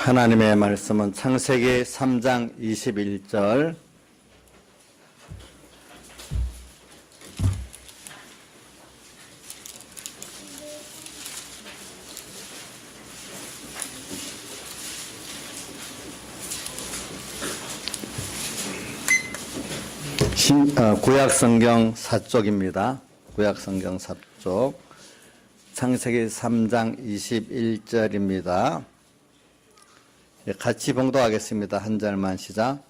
하나님의 말씀은 창세기 3장 21절 구약성경 4쪽입니다. 구약성경 4쪽 창세기 3장 21절입니다. 같이 봉독하겠습니다. 한 절만 시작.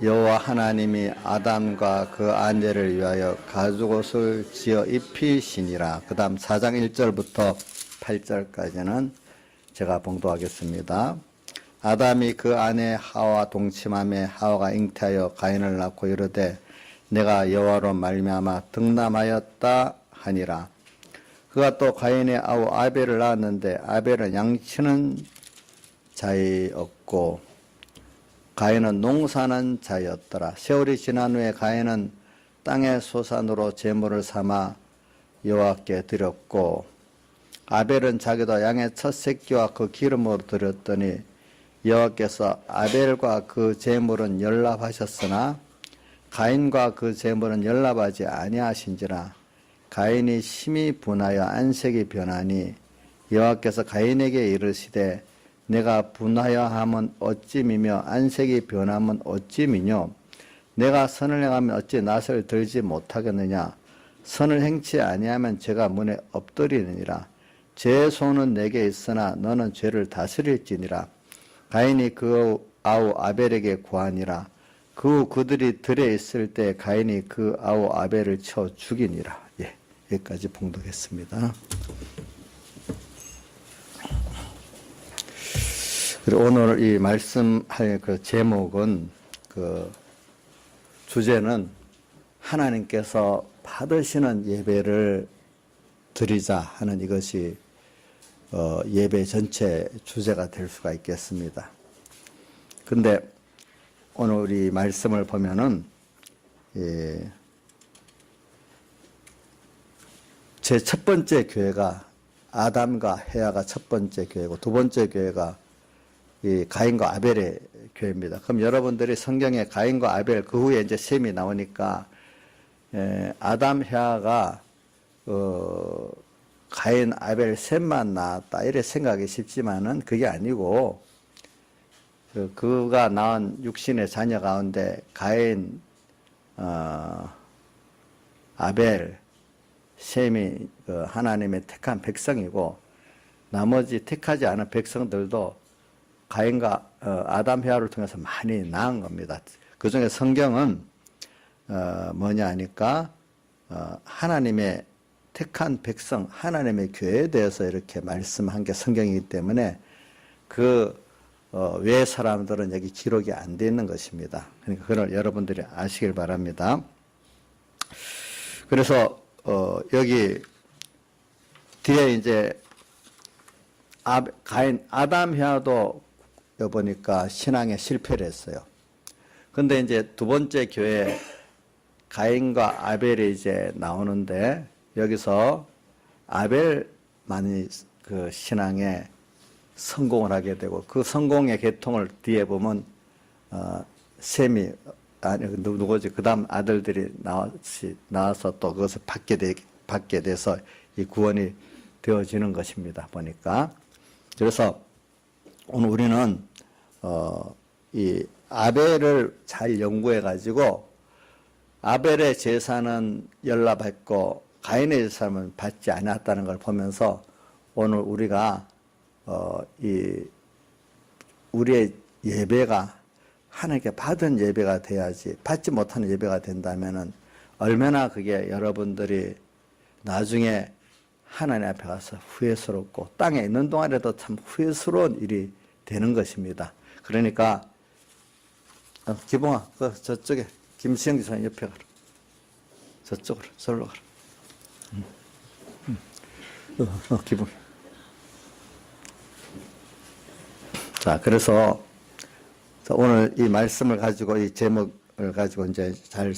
여호와 하나님이 아담과 그 아내를 위하여 가죽옷을 지어 입히시니라. 그 다음 4장 1절부터 8절까지는 제가 봉독하겠습니다. 아담이 그 아내 하와 동침함에 하와가 잉태하여 가인을 낳고 이르되 내가 여호와로 말미암아 득남하였다 하니라. 그가 또 가인의 아우 아벨을 낳았는데 아벨은 양치는 자이었고 가인은 농사는 자였더라. 세월이 지난 후에 가인은 땅의 소산으로 제물을 삼아 여호와께 드렸고 아벨은 자기도 양의 첫 새끼와 그 기름으로 드렸더니 여호와께서 아벨과 그 제물은 연납하셨으나 가인과 그 제물은 연납하지 아니하신지라. 가인이 심히 분하여 안색이 변하니 여호와께서 가인에게 이르시되 내가 분하여 함은 어찌미며 안색이 변함은 어찌미뇨. 내가 선을 행하면 어찌 낯을 들지 못하겠느냐. 선을 행치 아니하면 죄가 문에 엎드리느니라. 죄의 손은 내게 있으나 너는 죄를 다스릴지니라. 가인이 그 아우 아벨에게 구하니라. 그 후 그들이 들에 있을 때 가인이 그 아우 아벨을 쳐 죽이니라. 여기까지 봉독했습니다. 그리고 오늘 이 말씀할 그 제목은 그 주제는 하나님께서 받으시는 예배를 드리자 하는 이것이 예배 전체 주제가 될 수가 있겠습니다. 근데 오늘 우리 말씀을 보면은 제 첫 번째 교회가 아담과 헤아가 첫 번째 교회고 두 번째 교회가 이 가인과 아벨의 교회입니다. 그럼 여러분들이 성경에 가인과 아벨 그 후에 이제 셈이 나오니까 아담 헤아가 가인 아벨 셈만 낳았다 이래 생각이 쉽지만은 그게 아니고 그가 낳은 육신의 자녀 가운데 가인 아벨 셈이 하나님의 택한 백성이고 나머지 택하지 않은 백성들도 가인과 아담 헤아를 통해서 많이 낳은 겁니다. 그 중에 성경은 뭐냐 하니까 하나님의 택한 백성, 하나님의 교회에 대해서 이렇게 말씀한 게 성경이기 때문에 그 외 사람들은 여기 기록이 안 돼 있는 것입니다. 그러니까 그걸 여러분들이 아시길 바랍니다. 그래서 여기 뒤에 이제 가인 아담 헤아도 보니까 신앙에 실패를 했어요. 근데 이제 두 번째 교회 가인과 아벨이 이제 나오는데 여기서 아벨만이 그 신앙에 성공을 하게 되고 그 성공의 계통을 뒤에 보면 셈이 아니 누구지 그 다음 아들들이 나와서 또 그것을 받게 돼서 이 구원이 되어지는 것입니다. 보니까 그래서 오늘 우리는 이 아벨을 잘 연구해 가지고 아벨의 제사는 연납했고 가인의 제사는 받지 않았다는 걸 보면서 오늘 우리가 우리의 예배가 하나님께 받은 예배가 돼야지 받지 못하는 예배가 된다면은 얼마나 그게 여러분들이 나중에 하나님 앞에 가서 후회스럽고 땅에 있는 동안에도 참 후회스러운 일이 되는 것입니다. 그러니까 기봉아 저쪽에 김수영 기사님 옆에 가라. 저쪽으로 절로 가라. 기봉이. 자 그래서 오늘 이 말씀을 가지고 이 제목을 가지고 이제 잘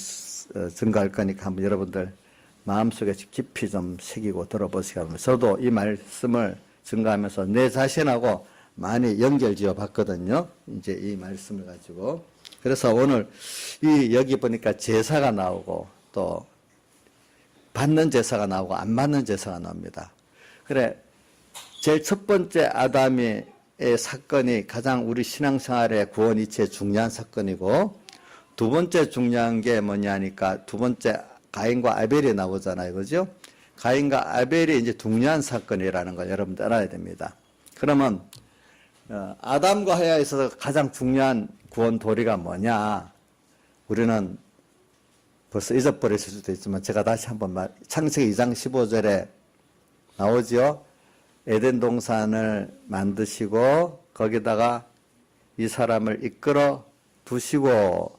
증거할 거니까 한번 여러분들 마음속에 깊이 좀 새기고 들어보시기 바랍니다. 저도 이 말씀을 증거하면서 내 자신하고 많이 연결지어 봤거든요. 이제 이 말씀을 가지고. 그래서 오늘 여기 보니까 제사가 나오고 또 받는 제사가 나오고 안 받는 제사가 나옵니다. 그래, 제일 첫 번째 아담의 사건이 가장 우리 신앙생활의 구원 이치에 중요한 사건이고, 두 번째 중요한 게 뭐냐니까 두 번째 가인과 아벨이 나오잖아요. 그죠? 가인과 아벨이 이제 중요한 사건이라는 걸 여러분들 알아야 됩니다. 그러면 아담과 하와에 있어서 가장 중요한 구원 도리가 뭐냐? 우리는 벌써 잊어버렸을 수도 있지만 제가 다시 한번 창세기 2장 15절에 나오죠. 에덴 동산을 만드시고 거기다가 이 사람을 이끌어 두시고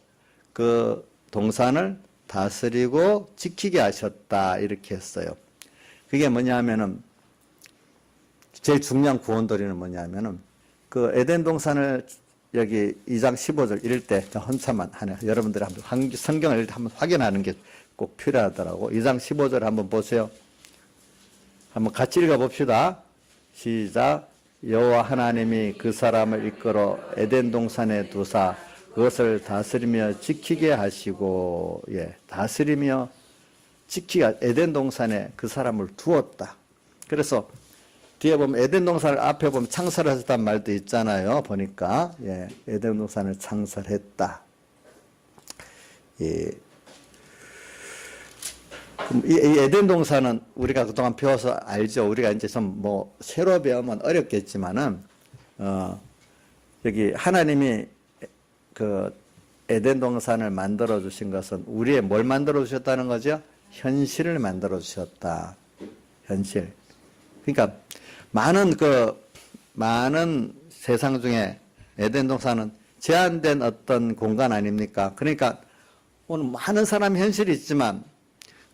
그 동산을 다스리고 지키게 하셨다 이렇게 했어요. 그게 뭐냐면은 제일 중요한 구원도리는 뭐냐면은 그 에덴 동산을 여기 2장 15절 이럴 때 한참만 하네. 여러분들이 한번 성경을 한번 확인하는 게 꼭 필요하더라고. 2장 15절 한번 보세요. 한번 같이 읽어봅시다. 시작. 여호와 하나님이 그 사람을 이끌어 에덴 동산에 두사 그것을 다스리며 지키게 하시고, 다스리며 지키게, 에덴 동산에 그 사람을 두었다. 그래서 뒤에 보면 에덴 동산을 앞에 보면 창설하셨다는 말도 있잖아요. 보니까 에덴 동산을 창설했다. 이 에덴 동산은 우리가 그동안 배워서 알죠. 우리가 이제 좀 새로 배우면 어렵겠지만은 여기 하나님이 그 에덴 동산을 만들어 주신 것은 우리의 뭘 만들어 주셨다는 거죠? 현실을 만들어 주셨다. 현실. 그러니까 많은 세상 중에 에덴 동산은 제한된 어떤 공간 아닙니까? 그러니까 오늘 많은 사람의 현실이 있지만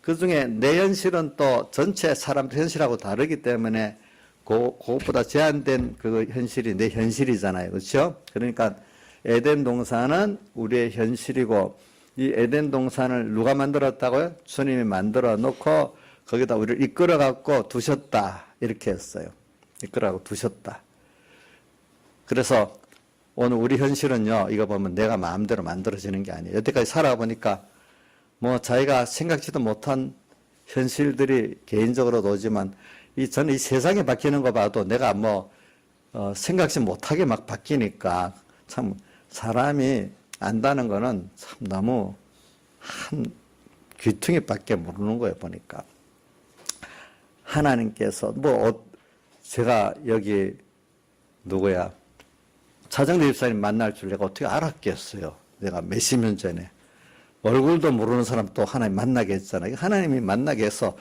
그 중에 내 현실은 또 전체 사람들 현실하고 다르기 때문에 그것보다 제한된 그 현실이 내 현실이잖아요. 그렇죠? 그러니까 에덴 동산은 우리의 현실이고 이 에덴 동산을 누가 만들었다고요? 주님이 만들어 놓고 거기다 우리를 이끌어 갖고 두셨다. 이렇게 했어요. 이끌어 갖고 두셨다. 그래서 오늘 우리 현실은요, 이거 보면 내가 마음대로 만들어지는 게 아니에요. 여태까지 살아보니까 자기가 생각지도 못한 현실들이 개인적으로도 오지만 저는 이 세상이 바뀌는 거 봐도 내가 생각지 못하게 막 바뀌니까 참 사람이 안다는 거는 참 너무 한 귀퉁이밖에 모르는 거예요, 보니까. 하나님께서 제가 여기 차정대 집사님 만날 줄 내가 어떻게 알았겠어요. 내가 몇십 년 전에. 얼굴도 모르는 사람 또 하나님 만나게 했잖아요. 하나님이 만나게 해서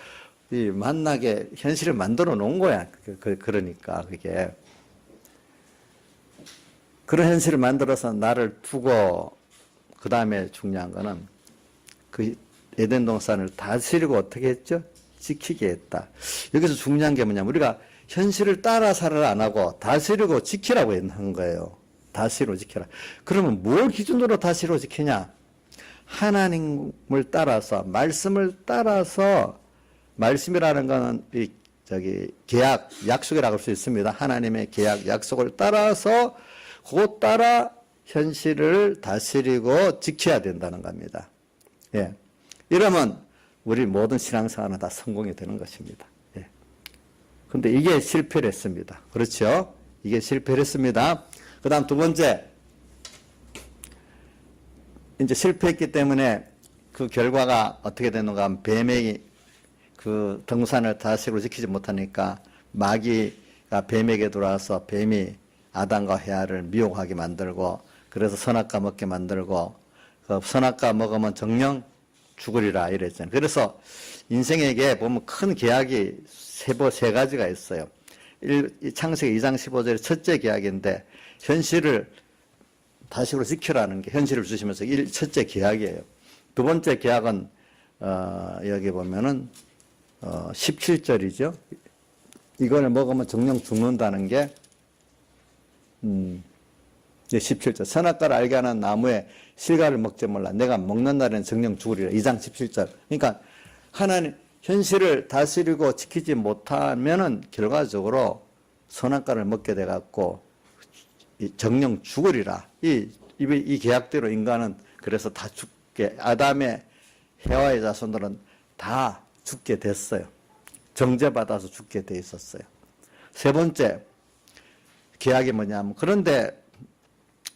현실을 만들어 놓은 거야. 그러니까 그게. 그런 현실을 만들어서 나를 두고 그 다음에 중요한 거는 그 에덴 동산을 다스리고 어떻게 했죠? 지키게 했다. 여기서 중요한 게 뭐냐면 우리가 현실을 따라 살을 안 하고 다스리고 지키라고 한 거예요. 다스리고 지켜라. 그러면 뭘 기준으로 다스리고 지키냐? 하나님을 따라서, 말씀을 따라서, 말씀이라는 거는 계약, 약속이라고 할 수 있습니다. 하나님의 계약, 약속을 따라서 그것 따라 현실을 다스리고 지켜야 된다는 겁니다. 이러면 우리 모든 신앙생활은 다 성공이 되는 것입니다. 근데 이게 실패를 했습니다. 그렇죠? 이게 실패를 했습니다. 그 다음 두 번째, 이제 실패했기 때문에 그 결과가 어떻게 되는가 하면 뱀이 그 동산을 다스리고 지키지 못하니까 마귀가 뱀에게 들어와서 뱀이 아담과 헤아를 미혹하게 만들고 그래서 선악과 먹게 만들고 그 선악과 먹으면 정령 죽으리라 이랬잖아요. 그래서 인생에게 보면 큰 계약이 세 가지가 있어요. 창세기 2장 15절의 첫째 계약인데 현실을 다시로 지키라는 게 현실을 주시면서 첫째 계약이에요. 두 번째 계약은 여기 보면은 17절이죠. 이걸 먹으면 정령 죽는다는 게 17절. 선악과를 알게 하는 나무에 실과를 먹지 말라. 내가 먹는 날에는 정령 죽으리라. 2장 17절. 그러니까 하나님 현실을 다스리고 지키지 못하면은 결과적으로 선악과를 먹게 돼 갖고 정령 죽으리라. 이 계약대로 인간은 그래서 다 죽게, 아담의 해와의 자손들은 다 죽게 됐어요. 정죄받아서 죽게 돼 있었어요. 세 번째 계약이 뭐냐면, 그런데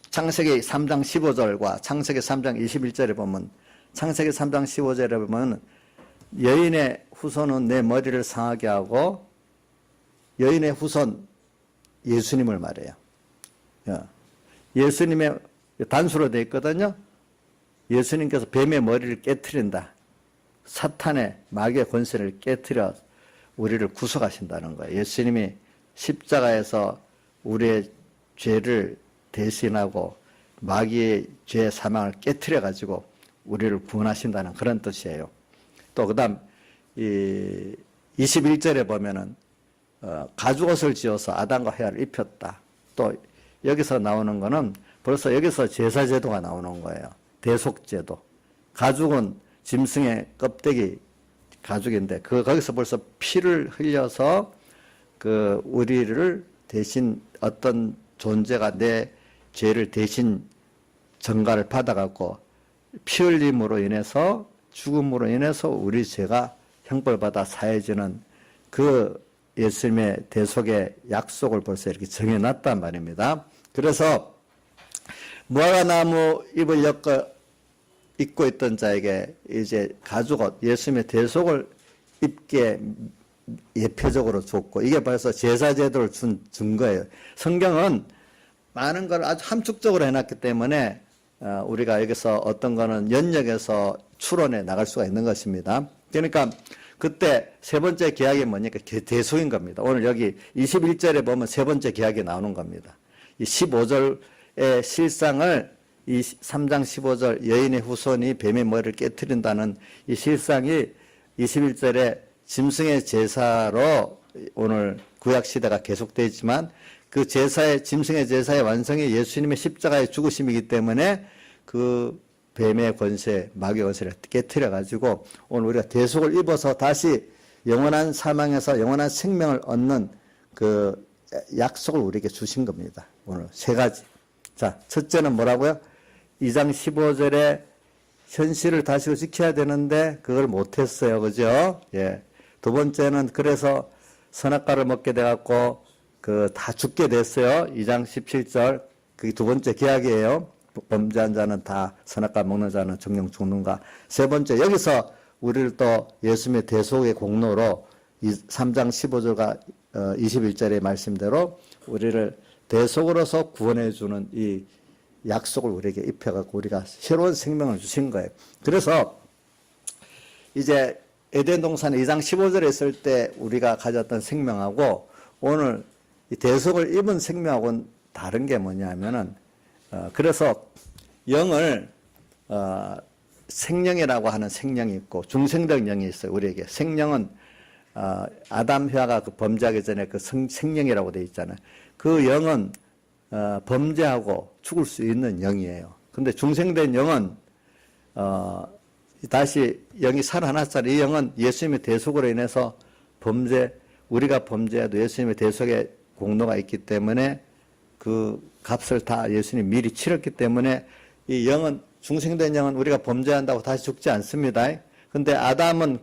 창세기 3장 15절과 창세기 3장 21절에 보면, 창세기 3장 15절에 보면 여인의 후손은 내 머리를 상하게 하고, 여인의 후손 예수님을 말해요. 예수님의 단수로 되어 있거든요. 예수님께서 뱀의 머리를 깨트린다. 사탄의 마귀의 권세를 깨트려 우리를 구속하신다는 거예요. 예수님이 십자가에서 우리의 죄를 대신하고 마귀의 죄 사망을 깨트려 가지고 우리를 구원하신다는 그런 뜻이에요. 또 그다음 21절에 보면은 가죽옷을 지어서 아담과 해와를 입혔다. 또 여기서 나오는 거는 벌써 여기서 제사제도가 나오는 거예요. 대속제도. 가죽은 짐승의 껍데기 가죽인데 거기서 벌써 피를 흘려서 우리를 대신 어떤 존재가 내 죄를 대신 전가를 받아갖고 피 흘림으로 인해서 죽음으로 인해서 우리 죄가 형벌받아 사해지는 그 예수님의 대속의 약속을 벌써 이렇게 정해놨단 말입니다. 그래서 무화과나무 잎을 입고 있던 자에게 이제 가죽옷, 예수님의 대속을 입게 예표적으로 줬고, 이게 벌써 제사제도를 준 거예요. 성경은 많은 걸 아주 함축적으로 해놨기 때문에 우리가 여기서 어떤 거는 연역해서 추론해 나갈 수가 있는 것입니다. 그러니까 그때 세 번째 계약이 뭐니까 대속인 겁니다. 오늘 여기 21절에 보면 세 번째 계약이 나오는 겁니다. 이 15절의 실상을 이 3장 15절 여인의 후손이 뱀의 머리를 깨트린다는 이 실상이 21절에 짐승의 제사로 오늘 구약시대가 계속되지만 그 제사의, 짐승의 제사의 완성이 예수님의 십자가의 죽으심이기 때문에 그 뱀의 권세, 마귀의 권세를 깨트려 가지고 오늘 우리가 대속을 입어서 다시 영원한 사망에서 영원한 생명을 얻는 그 약속을 우리에게 주신 겁니다. 오늘 세 가지. 자, 첫째는 뭐라고요? 2장 15절에 현실을 다시 지켜야 되는데 그걸 못했어요. 그죠? 예. 두 번째는 그래서 선악과를 먹게 돼갖고 다 죽게 됐어요. 2장 17절. 그게 두 번째 계약이에요. 범죄한 자는 다 선악과 먹는 자는 정령 죽는가. 세 번째, 여기서 우리를 또 예수님의 대속의 공로로 3장 15절과 21절의 말씀대로 우리를 대속으로서 구원해 주는 이 약속을 우리에게 입혀갖고 우리가 새로운 생명을 주신 거예요. 그래서 이제 에덴 동산 2장 15절에 있을 때 우리가 가졌던 생명하고 오늘 이 대속을 입은 생명하고는 다른 게 뭐냐면은 그래서 영을 생명이라고 하는 생명이 있고 중생적 영이 있어요. 우리에게 생명은 아담 해와가 그 범죄하기 전에 그 생명이라고 되어 있잖아요. 그 영은 범죄하고 죽을 수 있는 영이에요. 근데 중생된 영은 다시 영이 살아났잖아요. 이 영은 예수님의 대속으로 인해서 우리가 범죄해도 예수님의 대속의 공로가 있기 때문에 그 값을 다 예수님이 미리 치렀기 때문에 이 영은, 중생된 영은 우리가 범죄한다고 다시 죽지 않습니다. 근데 아담은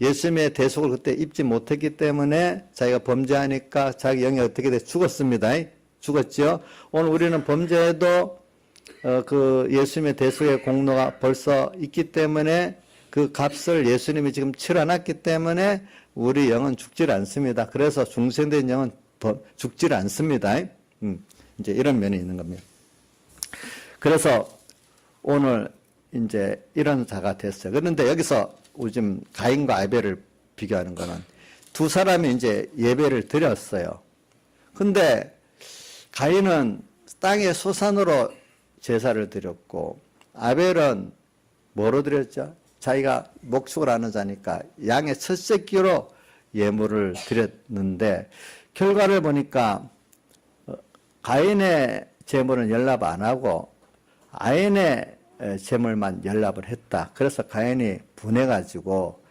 예수님의 대속을 그때 입지 못했기 때문에 자기가 범죄하니까 자기 영이 어떻게 돼? 죽었습니다. 죽었죠. 오늘 우리는 범죄해도 그 예수님의 대속의 공로가 벌써 있기 때문에 그 값을 예수님이 지금 치러놨기 때문에 우리 영은 죽질 않습니다. 그래서 중생된 영은 죽질 않습니다. 이제 이런 면이 있는 겁니다. 그래서 오늘 이제 이런 자가 됐어요. 그런데 여기서 요즘 가인과 아벨을 비교하는 거는 두 사람이 이제 예배를 드렸어요. 근데 가인은 땅의 소산으로 제사를 드렸고 아벨은 뭐로 드렸죠? 자기가 목축을 하는 자니까 양의 첫 새끼로 예물을 드렸는데 결과를 보니까 가인의 제물은 연납 안 하고 아벨의 제물만 연납을 했다. 그래서 가인이 분해가지고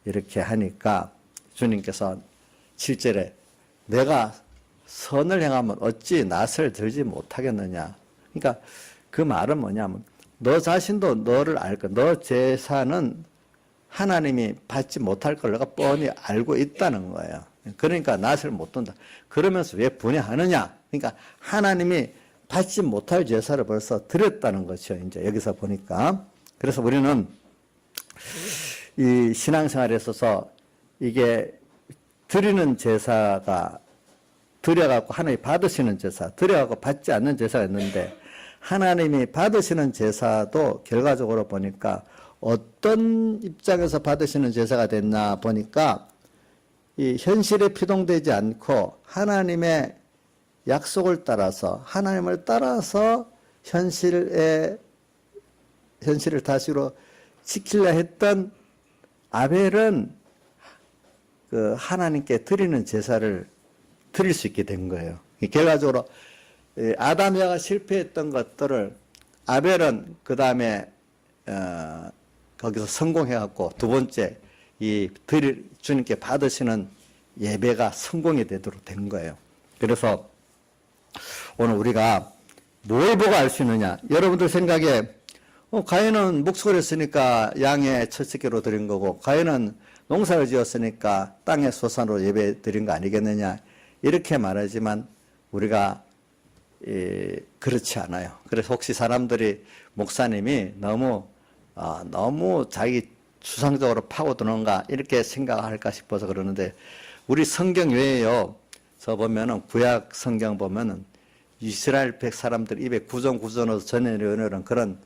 이렇게 하니까 주님께서 7절에 내가 선을 행하면 어찌 낯을 들지 못하겠느냐. 그러니까 그 말은 뭐냐면 너 자신도 너를 알 거. 너 제사는 하나님이 받지 못할 걸 내가 뻔히 알고 있다는 거예요. 그러니까 낯을 못 든다. 그러면서 왜 분해하느냐. 그러니까 하나님이 받지 못할 제사를 벌써 드렸다는 거죠. 이제 여기서 보니까. 그래서 우리는 이 신앙생활에 있어서 이게 드리는 제사가 드려갖고 하나님이 받으시는 제사, 드려갖고 받지 않는 제사가 있는데 하나님이 받으시는 제사도 결과적으로 보니까 어떤 입장에서 받으시는 제사가 됐나 보니까 이 현실에 피동되지 않고 하나님의 약속을 따라서 하나님을 따라서 현실을 다시로 지키려 했던 아벨은 그 하나님께 드리는 제사를 드릴 수 있게 된 거예요. 결과적으로 아담 eva 실패했던 것들을 아벨은 그 다음에 거기서 성공해갖고 두 번째 이 주님께 받으시는 예배가 성공이 되도록 된 거예요. 그래서 오늘 우리가 뭘 보고 알 수 있느냐? 여러분들 생각에 가인은 목축을 했으니까 양의 첫 새끼로 드린 거고 가인은 농사를 지었으니까 땅의 소산으로 예배 드린 거 아니겠느냐? 이렇게 말하지만 우리가 그렇지 않아요. 그래서 혹시 사람들이 목사님이 너무 자기 추상적으로 파고드는가 이렇게 생각할까 싶어서 그러는데 우리 성경 외에요. 저 보면은 구약 성경 보면은 이스라엘 백 사람들 입에 구전구전으로 전해내는 그런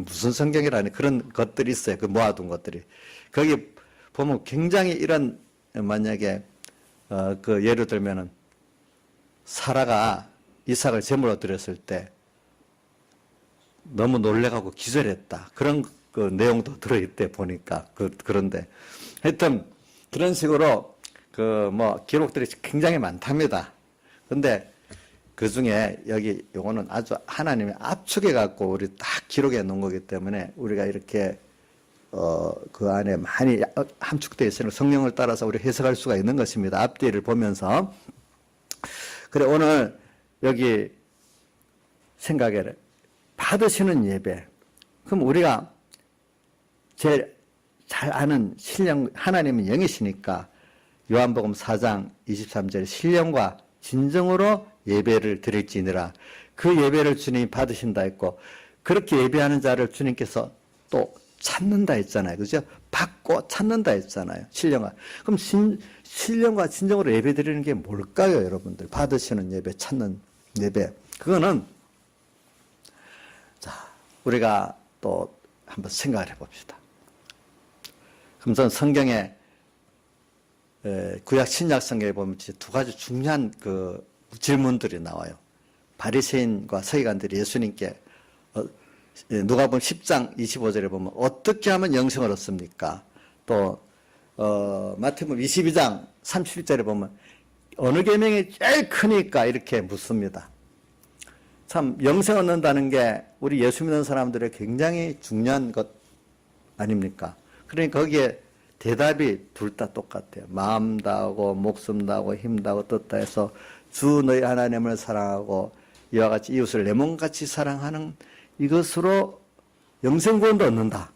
무슨 성경이라니 그런 것들이 있어요. 그 모아둔 것들이 거기 보면 굉장히 이런 만약에 그 예를 들면은 사라가 이삭을 제물로 드렸을 때 너무 놀래가고 기절했다. 그런 그 내용도 들어있대 보니까 그런데 하여튼 그런 식으로 그 기록들이 굉장히 많답니다. 근데 그 중에 여기 요거는 아주 하나님이 압축해 갖고 우리 딱 기록해 놓은 거기 때문에 우리가 이렇게 그 안에 많이 함축되어 있으니 성령을 따라서 우리 해석할 수가 있는 것입니다. 앞뒤를 보면서. 그래 오늘 여기 생각해라. 받으시는 예배. 그럼 우리가 제일 잘 아는 신령 하나님은 영이시니까 요한복음 4장 23절 신령과 진정으로 예배를 드릴지니라. 그 예배를 주님이 받으신다 했고 그렇게 예배하는 자를 주님께서 또 찾는다 했잖아요. 그죠? 받고 찾는다 했잖아요. 신령과. 그럼 신령과 진정으로 예배 드리는 게 뭘까요, 여러분들? 받으시는 예배, 찾는 예배. 그거는 자, 우리가 또 한번 생각을 해 봅시다. 그럼 전 성경에 구약 신약 성경에 보면 두 가지 중요한 그 질문들이 나와요. 바리새인과 서기관들이 예수님께 누가복음 10장 25절에 보면 어떻게 하면 영생을 얻습니까? 또 마태복음 22장 31절에 보면 어느 계명이 제일 크니까 이렇게 묻습니다. 참 영생 얻는다는 게 우리 예수 믿는 사람들의 굉장히 중요한 것 아닙니까? 그러니까 거기에 대답이 둘 다 똑같아요. 마음 다하고 목숨 다하고 힘 다하고 뜻 다해서 주 너희 하나님을 사랑하고 이와 같이 이웃을 내 몸같이 사랑하는 이것으로 영생구원도 얻는다.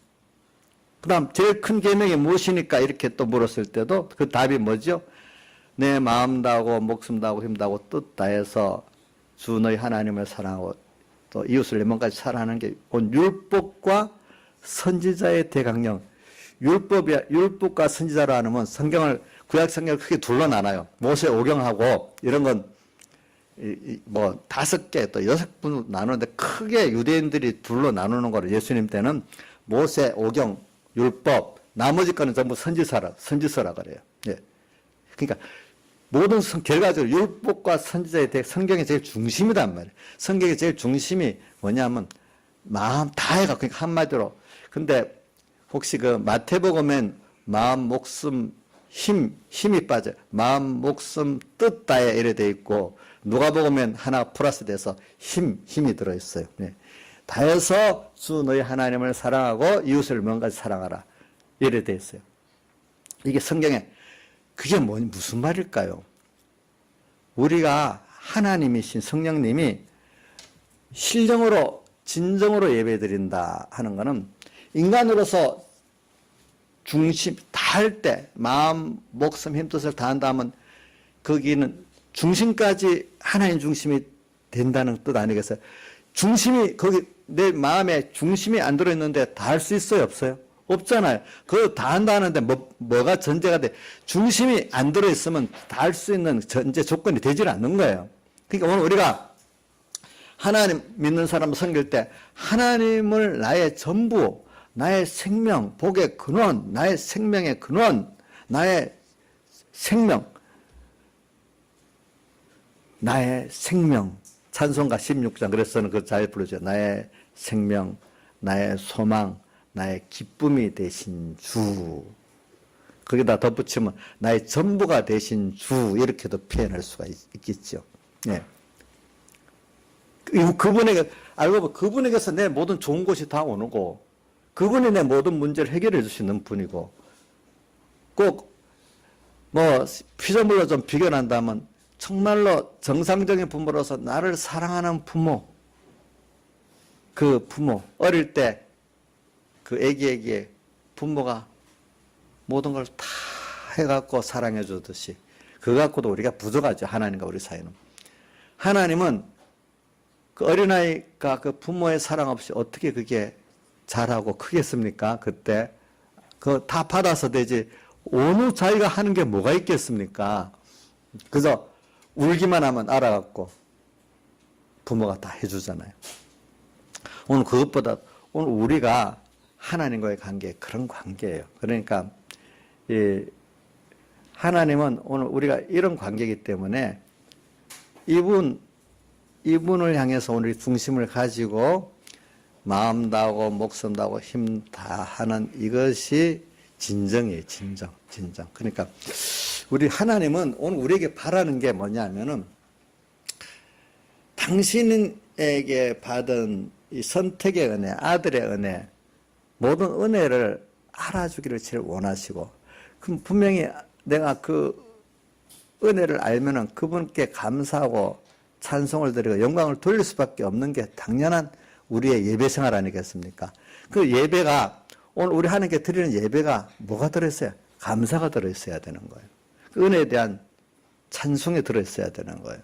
그 다음 제일 큰 계명이 무엇이니까 이렇게 또 물었을 때도 그 답이 뭐죠? 내 마음 다하고 목숨 다하고 힘 다하고 뜻 다해서 주 너희 하나님을 사랑하고 또 이웃을 내 몸같이 사랑하는 게 온 율법과 선지자의 대강령. 율법과 선지자로 하면 성경을 구약 성경을 크게 둘로 나눠요. 모세 오경하고 이런 건 뭐 5개 또 6분 나누는데 크게 유대인들이 둘로 나누는 거로 예수님 때는 모세 오경 율법 나머지 거는 전부 선지서라 그래요. 예. 그러니까 모든 결과적으로 율법과 선지자에 대해 성경의 제일 중심이란 말이에요. 성경의 제일 중심이 뭐냐면 마음 다 해가 그러니까 한마디로. 근데 혹시 그 마태복음엔 마음, 목숨, 힘이 빠져요. 마음, 목숨, 뜻 다에 이래 돼 있고 누가복음엔 하나 플러스 돼서 힘이 들어있어요. 네. 다해서 주 너희 하나님을 사랑하고 이웃을 먼같이 사랑하라. 이래 돼 있어요. 이게 성경에 그게 무슨 말일까요? 우리가 하나님이신 성령님이 신령으로 진정으로 예배드린다 하는 것은 인간으로서 중심 다 할 때 마음, 목숨, 힘, 뜻을 다한다 하면 거기는 중심까지 하나님 중심이 된다는 뜻 아니겠어요? 중심이 거기 내 마음에 중심이 안 들어있는데 다 할 수 있어요? 없어요? 없잖아요. 그거 다 한다는데 뭐가 전제가 돼? 중심이 안 들어있으면 다 할 수 있는 전제 조건이 되질 않는 거예요. 그러니까 오늘 우리가 하나님 믿는 사람을 섬길 때 하나님을 나의 전부, 나의 생명, 복의 근원, 나의 생명의 근원, 나의 생명, 나의 생명. 찬송가 16장 그래서는 그거 잘 부르죠. 나의 생명, 나의 소망, 나의 기쁨이 되신 주. 거기다 덧붙이면 나의 전부가 되신 주 이렇게도 표현할 수가 있겠죠. 예. 그분에게 알고 보면 그분에게서 내 모든 좋은 것이 다 오는 거. 그분이 내 모든 문제를 해결해 줄 수 있는 분이고 꼭 뭐 피조물로 좀 비교한다면 정말로 정상적인 부모로서 나를 사랑하는 부모, 그 부모 어릴 때 그 애기에게 부모가 모든 걸 다 해갖고 사랑해 주듯이 그거 갖고도 우리가 부족하죠. 하나님과 우리 사이는. 하나님은 그 어린아이가 그 부모의 사랑 없이 어떻게 그게 잘하고 크겠습니까? 그때 그거 다 받아서 되지 어느 자기가 하는 게 뭐가 있겠습니까? 그래서 울기만 하면 알아갖고 부모가 다 해주잖아요. 오늘 그것보다 오늘 우리가 하나님과의 관계 그런 관계예요. 그러니까 하나님은 오늘 우리가 이런 관계이기 때문에 이분을 향해서 오늘 중심을 가지고 마음 다하고 목숨 다하고 힘 다하는 이것이 진정이에요. 진정. 그러니까 우리 하나님은 오늘 우리에게 바라는 게 뭐냐면은 당신에게 받은 이 선택의 은혜, 아들의 은혜, 모든 은혜를 알아주기를 제일 원하시고, 그럼 분명히 내가 그 은혜를 알면은 그분께 감사하고 찬송을 드리고 영광을 돌릴 수밖에 없는 게 당연한 우리의 예배 생활 아니겠습니까? 그 예배가 오늘 우리 하나님께 드리는 예배가 뭐가 들어있어요? 감사가 들어있어야 되는 거예요. 그 은혜에 대한 찬송이 들어있어야 되는 거예요.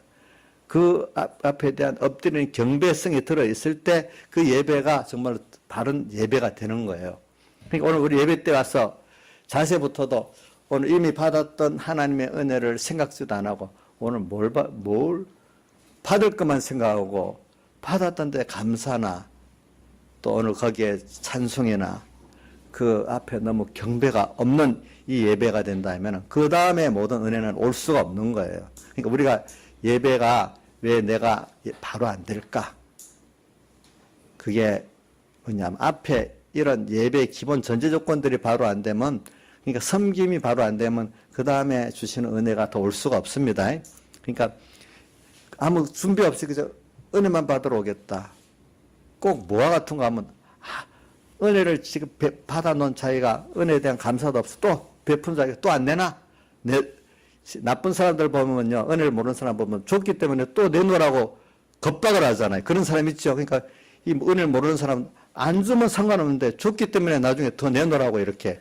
그 앞에 대한 엎드리는 경배성이 들어있을 때 그 예배가 정말 바른 예배가 되는 거예요. 그러니까 오늘 우리 예배 때 와서 자세부터도 오늘 이미 받았던 하나님의 은혜를 생각지도 안 하고 오늘 뭘 받을 것만 생각하고 받았던 데 감사나 또 오늘 거기에 찬송이나 그 앞에 너무 경배가 없는 이 예배가 된다면 그 다음에 모든 은혜는 올 수가 없는 거예요. 그러니까 우리가 예배가 왜 내가 바로 안 될까? 그게 뭐냐면 앞에 이런 예배의 기본 전제 조건들이 바로 안 되면 그러니까 섬김이 바로 안 되면 그 다음에 주시는 은혜가 더 올 수가 없습니다. 그러니까 아무 준비 없이 그저 은혜만 받으러 오겠다. 꼭 뭐와 같은 거 하면 은혜를 지금 받아놓은 자기가 은혜에 대한 감사도 없어. 또 베푼 자기가 또 안 내나? 나쁜 사람들 보면요. 은혜를 모르는 사람 보면 줬기 때문에 또 내놓으라고 겁박을 하잖아요. 그런 사람 있죠. 그러니까 이 은혜를 모르는 사람은 안 주면 상관없는데 줬기 때문에 나중에 더 내놓으라고 이렇게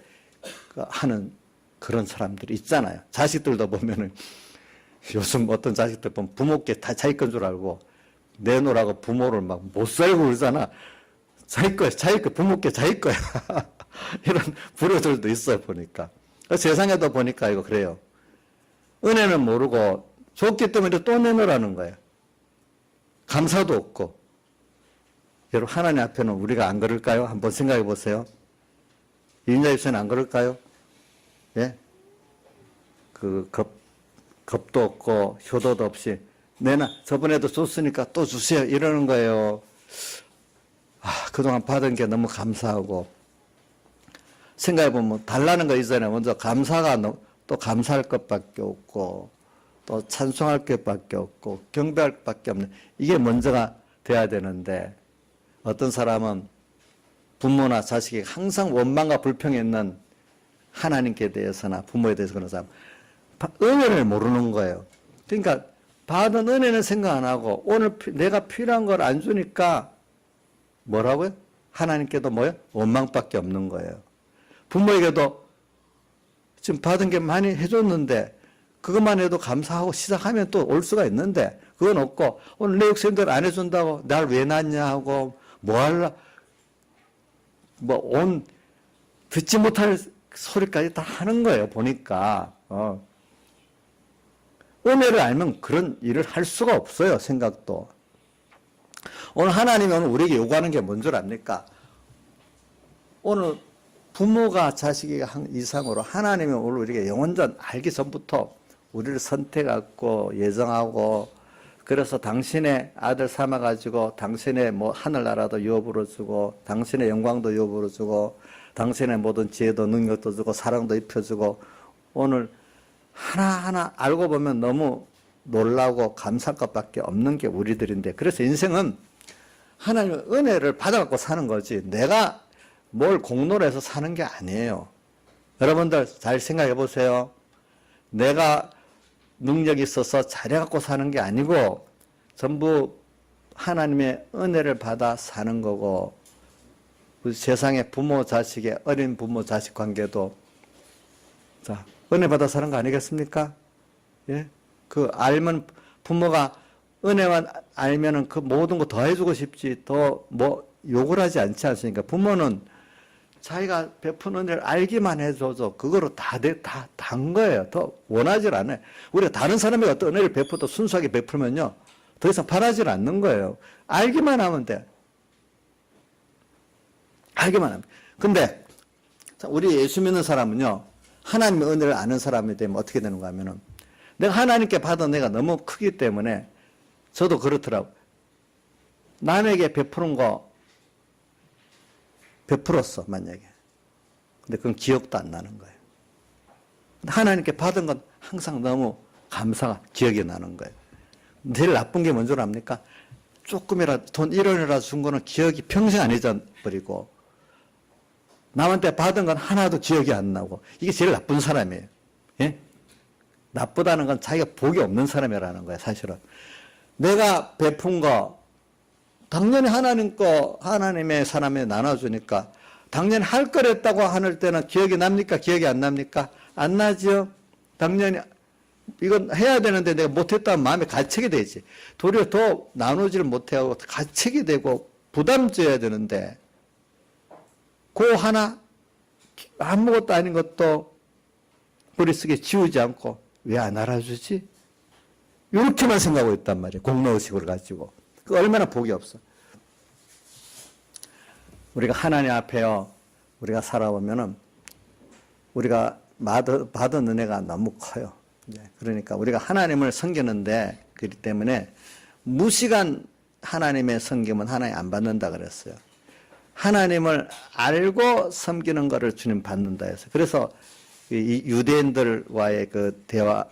하는 그런 사람들이 있잖아요. 자식들도 보면은 요즘 어떤 자식들 보면 부모께 다 자기 건 줄 알고 내놓으라고 부모를 막 못 살고 그러잖아. 자기 거야, 부모께 자기 거야. 이런 불효들도 있어요, 보니까. 세상에도 보니까 이거 그래요. 은혜는 모르고 줬기 때문에 또 내놓으라는 거예요. 감사도 없고. 여러분, 하나님 앞에는 우리가 안 그럴까요? 한번 생각해 보세요. 이인자 입사는 안 그럴까요? 예? 겁도 없고, 효도도 없이, 저번에도 줬으니까 또 주세요. 이러는 거예요. 그동안 받은 게 너무 감사하고, 생각해보면 달라는 거 이전에 먼저 또 감사할 것밖에 없고, 또 찬송할 것밖에 없고, 경배할 것밖에 없는, 이게 먼저가 돼야 되는데, 어떤 사람은 부모나 자식이 항상 원망과 불평이 있는 하나님께 대해서나 부모에 대해서 그런 사람, 은혜를 모르는 거예요. 그러니까 받은 은혜는 생각 안 하고 오늘 내가 필요한 걸 안 주니까 뭐라고요? 하나님께도 뭐요? 원망밖에 없는 거예요. 부모에게도 지금 받은 게 많이 해줬는데 그것만 해도 감사하고 시작하면 또 올 수가 있는데 그건 없고 오늘 내 육생들 안 해준다고 날 왜 낳냐 하고 뭐 할라 듣지 못할 소리까지 다 하는 거예요. 보니까 은혜를 알면 그런 일을 할 수가 없어요. 생각도. 오늘 하나님이 오늘 우리에게 요구하는 게 뭔 줄 압니까? 오늘 부모가 자식에게 이상으로 하나님이 오늘 우리에게 영원전 알기 전부터 우리를 선택하고 예정하고 그래서 당신의 아들 삼아가지고 당신의 뭐 하늘나라도 유업으로 주고 당신의 영광도 유업으로 주고 당신의 모든 지혜도 능력도 주고 사랑도 입혀주고 오늘 하나하나 알고 보면 너무 놀라고 감사할 것밖에 없는 게 우리들인데 그래서 인생은 하나님의 은혜를 받아갖고 사는 거지 내가 뭘 공로로 해서 사는 게 아니에요. 여러분들 잘 생각해 보세요. 내가 능력이 있어서 잘해갖고 사는 게 아니고 전부 하나님의 은혜를 받아 사는 거고 세상의 부모 자식의 어린 부모 자식 관계도 자 은혜 받아 사는 거 아니겠습니까? 예? 그 알면 부모가 은혜만 알면은 그 모든 거 더 해주고 싶지 더 뭐 욕을 하지 않지 않습니까? 부모는 자기가 베푼 은혜를 알기만 해줘도 그거로 다한 거예요. 더 원하질 않아요. 우리가 다른 사람에게 어떤 은혜를 베풀어도 순수하게 베풀면요. 더 이상 바라질 않는 거예요. 알기만 하면 돼. 알기만 하면. 근데 우리 예수 믿는 사람은요. 하나님의 은혜를 아는 사람이 되면 어떻게 되는가 하면은 내가 하나님께 받은 은혜가 너무 크기 때문에 저도 그렇더라고요. 남에게 베푸는 거 베풀었어, 만약에. 근데 그건 기억도 안 나는 거예요. 하나님께 받은 건 항상 너무 감사가 기억이 나는 거예요. 제일 나쁜 게 뭔 줄 압니까? 조금이라도 돈 1원이라도 준 거는 기억이 평생 안 잊어버리고 남한테 받은 건 하나도 기억이 안 나고 이게 제일 나쁜 사람이에요. 예? 나쁘다는 건 자기가 복이 없는 사람이라는 거예요, 사실은. 내가 베푼 거 당연히 하나님의 사람에 나눠주니까 당연히 할 거랬다고 하는 때는 기억이 납니까? 기억이 안 납니까? 안 나죠? 당연히 이건 해야 되는데 내가 못했다면 마음에 가책이 되지. 도리어 더 나누지를 못하고 가책이 되고 부담져야 되는데 그 하나 아무것도 아닌 것도 머릿속에 지우지 않고 왜 안 알아주지? 이렇게만 생각하고 있단 말이에요. 공로의식을 가지고. 그 얼마나 복이 없어. 우리가 하나님 앞에요. 우리가 살아보면은 우리가 받은 은혜가 너무 커요. 그러니까 우리가 하나님을 섬기는데 그렇기 때문에 무시간 하나님의 섬김은 하나님 안 받는다 그랬어요. 하나님을 알고 섬기는 것을 주님 받는다 해서. 그래서 이 유대인들과의 그 대화,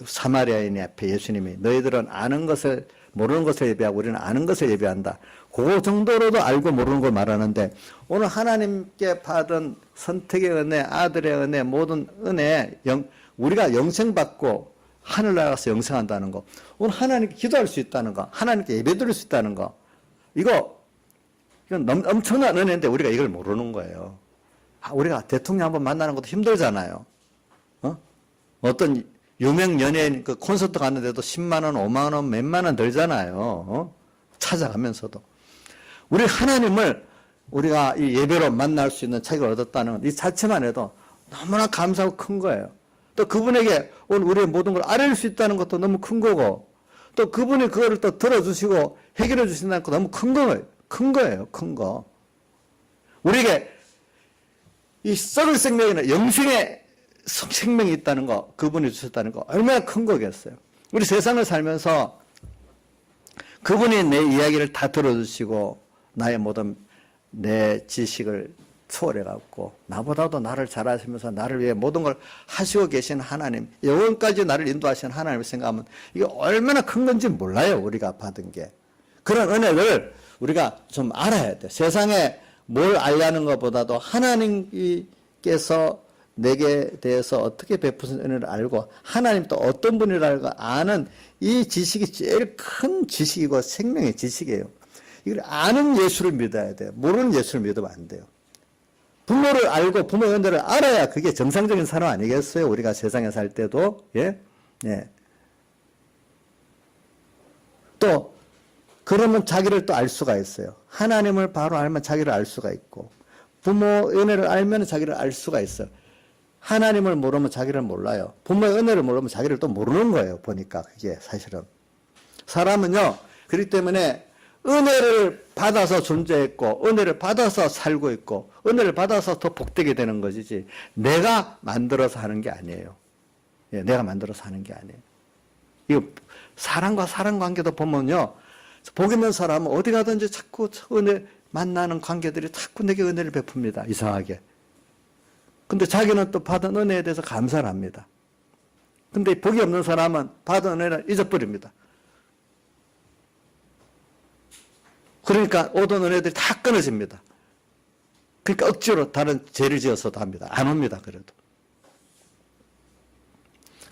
사마리아인 앞에 예수님이 너희들은 아는 것을 모르는 것을 예배하고 우리는 아는 것을 예배한다. 그 정도로도 알고 모르는 걸 말하는데 오늘 하나님께 받은 선택의 은혜, 아들의 은혜, 모든 은혜, 우리가 영생받고 하늘 나가서 영생한다는 거, 오늘 하나님께 기도할 수 있다는 거, 하나님께 예배드릴 수 있다는 거, 이건 엄청난 은혜인데 우리가 이걸 모르는 거예요. 우리가 대통령 한번 만나는 것도 힘들잖아요. 어떤 유명 연예인 그 콘서트 갔는데도 10만 원, 5만 원, 몇만 원 들잖아요. 찾아가면서도. 우리 하나님을 우리가 이 예배로 만날 수 있는 자격을 얻었다는 것, 이 자체만 해도 너무나 감사하고 큰 거예요. 또 그분에게 오늘 우리의 모든 걸 알릴 수 있다는 것도 너무 큰 거고, 또 그분이 그거를 또 들어주시고 해결해 주신다는 것도 너무 큰 거예요. 큰 거예요. 큰 거. 우리에게 이 썩을 생명이나 영생의 생명이 있다는 거, 그분이 주셨다는 거 얼마나 큰 거겠어요. 우리 세상을 살면서 그분이 내 이야기를 다 들어주시고 나의 모든 내 지식을 초월해갖고 나보다도 나를 잘 아시면서 나를 위해 모든 걸 하시고 계신 하나님, 영원까지 나를 인도하시는 하나님을 생각하면 이게 얼마나 큰 건지 몰라요. 우리가 받은 게. 그런 은혜를 우리가 좀 알아야 돼. 세상에 뭘 알려는 것보다도 하나님께서 내게 대해서 어떻게 베푸신 은혜를 알고 하나님 또 어떤 분이라고 아는 이 지식이 제일 큰 지식이고 생명의 지식이에요. 이걸 아는 예수를 믿어야 돼요. 모르는 예수를 믿으면 안 돼요. 부모를 알고 부모의 은혜를 알아야 그게 정상적인 사람 아니겠어요? 우리가 세상에 살 때도. 예? 예. 또 그러면 자기를 또 알 수가 있어요. 하나님을 바로 알면 자기를 알 수가 있고 부모의 은혜를 알면 자기를 알 수가 있어요. 하나님을 모르면 자기를 몰라요. 부모의 은혜를 모르면 자기를 또 모르는 거예요. 보니까 그게 사실은. 사람은요. 그렇기 때문에 은혜를 받아서 존재했고 은혜를 받아서 살고 있고 은혜를 받아서 더 복되게 되는 것이지 내가 만들어서 하는 게 아니에요. 예, 내가 만들어서 하는 게 아니에요. 이거 사람과 사람 관계도 보면요. 복 있는 사람은 어디 가든지 자꾸 은혜 만나는 관계들이 자꾸 내게 은혜를 베풉니다. 이상하게. 근데 자기는 또 받은 은혜에 대해서 감사를 합니다. 근데 복이 없는 사람은 받은 은혜를 잊어버립니다. 그러니까 오던 은혜들이 다 끊어집니다. 그러니까 억지로 다른 죄를 지어서도 합니다. 안 옵니다. 그래도.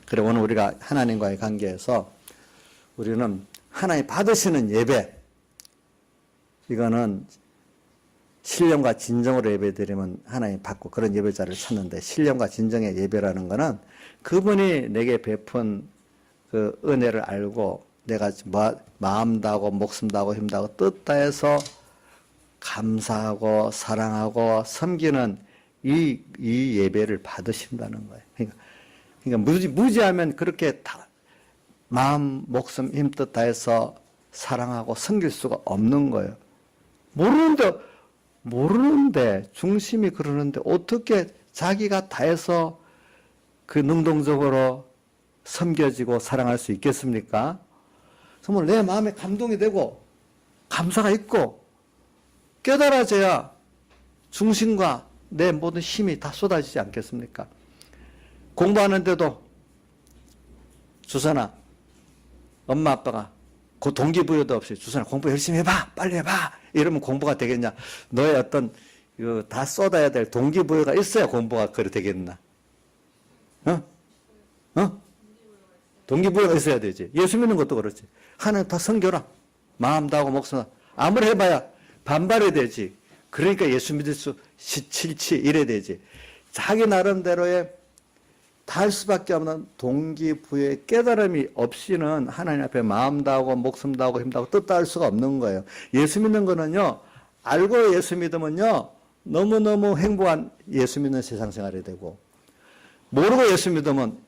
그래 오늘 우리가 하나님과의 관계에서 우리는 하나님 받으시는 예배, 이거는 신령과 진정으로 예배드리면 하나님 받고 그런 예배자를 찾는데 신령과 진정의 예배라는 거는 그분이 내게 베푼 그 은혜를 알고 내가 마음 다하고 목숨 다하고 힘 다하고 뜻 다해서 감사하고 사랑하고 섬기는 이 예배를 받으신다는 거예요. 그러니까 무지하면 그렇게 다 마음, 목숨, 힘, 뜻 다해서 사랑하고 섬길 수가 없는 거예요. 모르는데 중심이 그러는데 어떻게 자기가 다해서 그 능동적으로 섬겨지고 사랑할 수 있겠습니까? 정말 내 마음에 감동이 되고 감사가 있고 깨달아져야 중심과 내 모든 힘이 다 쏟아지지 않겠습니까? 공부하는데도 주선아, 엄마 아빠가 그 동기부여도 없이 주선아 공부 열심히 해봐, 빨리 해봐 이러면 공부가 되겠냐? 너의 어떤 다 쏟아야 될 동기부여가 있어야 공부가 그래 되겠나? 동기부여가 있어야 되지. 예수 믿는 것도 그렇지. 하나님 다 섬겨라. 마음 다하고 목숨 다하고. 아무리 해봐야 반발이 되지. 그러니까 예수 믿을 수 싫지 이래 되지. 자기 나름대로의 다 할 수밖에 없는 동기부여의 깨달음이 없이는 하나님 앞에 마음 다하고 목숨 다하고 힘 다하고 뜻 다할 수가 없는 거예요. 예수 믿는 거는요. 알고 예수 믿으면요. 너무너무 행복한 예수 믿는 세상 생활이 되고 모르고 예수 믿으면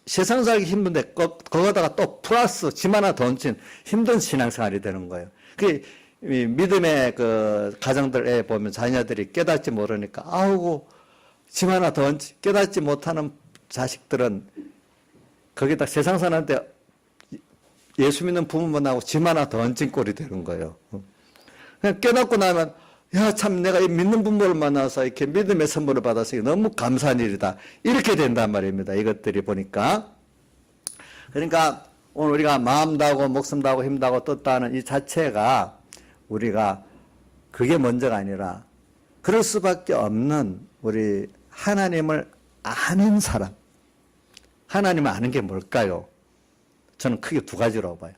세상 살기 힘든데 거기다가 또 플러스 짐 하나 더 얹힌 힘든 신앙생활이 되는 거예요. 그 믿음의 그 가정들에 보면 자녀들이 깨닫지 모르니까 아우고 짐 하나 더 얹힌 깨닫지 못하는 자식들은 거기다 세상 사는데 예수 믿는 부모 만나고 짐 하나 더 얹힌 꼴이 되는 거예요. 그냥 깨닫고 나면 야, 참 내가 이 믿는 부모를 만나서 이렇게 믿음의 선물을 받아서 너무 감사한 일이다. 이렇게 된단 말입니다. 이것들이 보니까. 그러니까 오늘 우리가 마음 다하고 목숨 다하고 힘 다하고 뜻 다하는 이 자체가 우리가 그게 먼저가 아니라 그럴 수밖에 없는 우리 하나님을 아는 사람. 하나님을 아는 게 뭘까요? 저는 크게 두 가지로 봐요.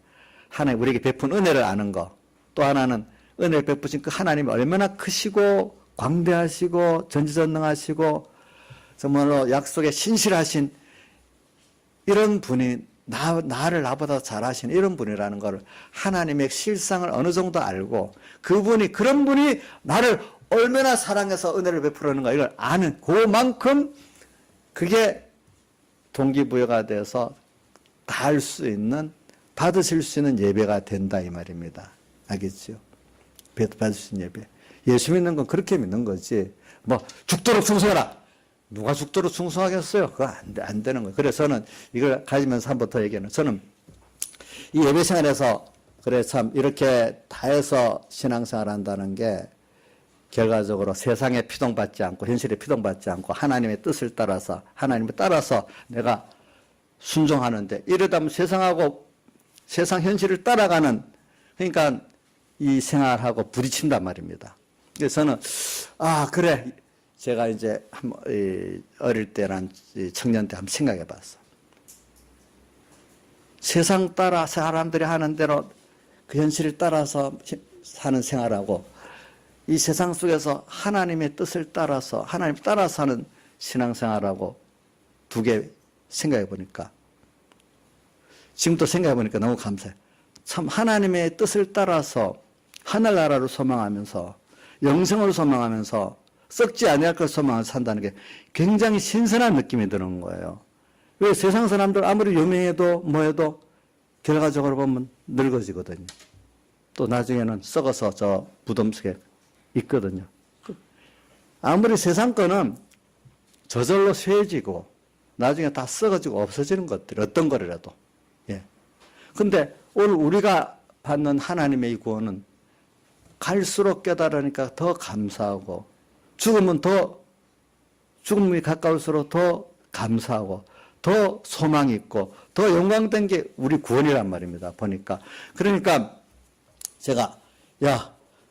하나님 우리에게 베푼 은혜를 아는 거. 또 하나는 은혜를 베푸신 그 하나님이 얼마나 크시고 광대하시고 전지전능하시고 정말로 약속에 신실하신 이런 분이 나를 나보다 잘하신 이런 분이라는 걸 하나님의 실상을 어느 정도 알고 그런 분이 나를 얼마나 사랑해서 은혜를 베풀었는가 이걸 아는 그만큼 그게 동기부여가 돼서 다 할 수 있는 받으실 수 있는 예배가 된다 이 말입니다. 알겠죠? 받을 수 있는 예배. 예수 믿는 건 그렇게 믿는 거지. 뭐 죽도록 충성하라. 누가 죽도록 충성하겠어요? 그거 안 되는 거예요. 그래서 저는 이걸 가지면서 한 번 더 얘기하는. 저는 이 예배 생활에서 그래 참 이렇게 다해서 신앙생활 한다는 게 결과적으로 세상에 피동받지 않고 현실에 피동받지 않고 하나님의 뜻을 따라서 하나님을 따라서 내가 순종하는데 이러다 보면 세상하고 세상 현실을 따라가는 그러니까 이 생활하고 부딪힌단 말입니다. 그래서 저는 그래 제가 이제 어릴 때란 청년 때 한번 생각해 봤어. 세상 따라 사람들이 하는 대로 그 현실을 따라서 사는 생활하고 이 세상 속에서 하나님의 뜻을 따라서 하나님 따라 사는 신앙생활하고 두 개 생각해 보니까 지금도 생각해 보니까 너무 감사해요. 참 하나님의 뜻을 따라서 하늘나라를 소망하면서 영생을 소망하면서 썩지 아니할 걸 소망하면서 산다는 게 굉장히 신선한 느낌이 드는 거예요. 왜 세상 사람들 아무리 유명해도 뭐해도 결과적으로 보면 늙어지거든요. 또 나중에는 썩어서 저 무덤 속에 있거든요. 아무리 세상 거는 저절로 쇠해지고 나중에 다 썩어지고 없어지는 것들 어떤 거라도. 예. 근데 오늘 우리가 받는 하나님의 이 구원은 갈수록 깨달으니까 더 감사하고 죽음이 가까울수록 더 감사하고 더 소망이 있고 더 영광된 게 우리 구원이란 말입니다. 보니까. 그러니까 제가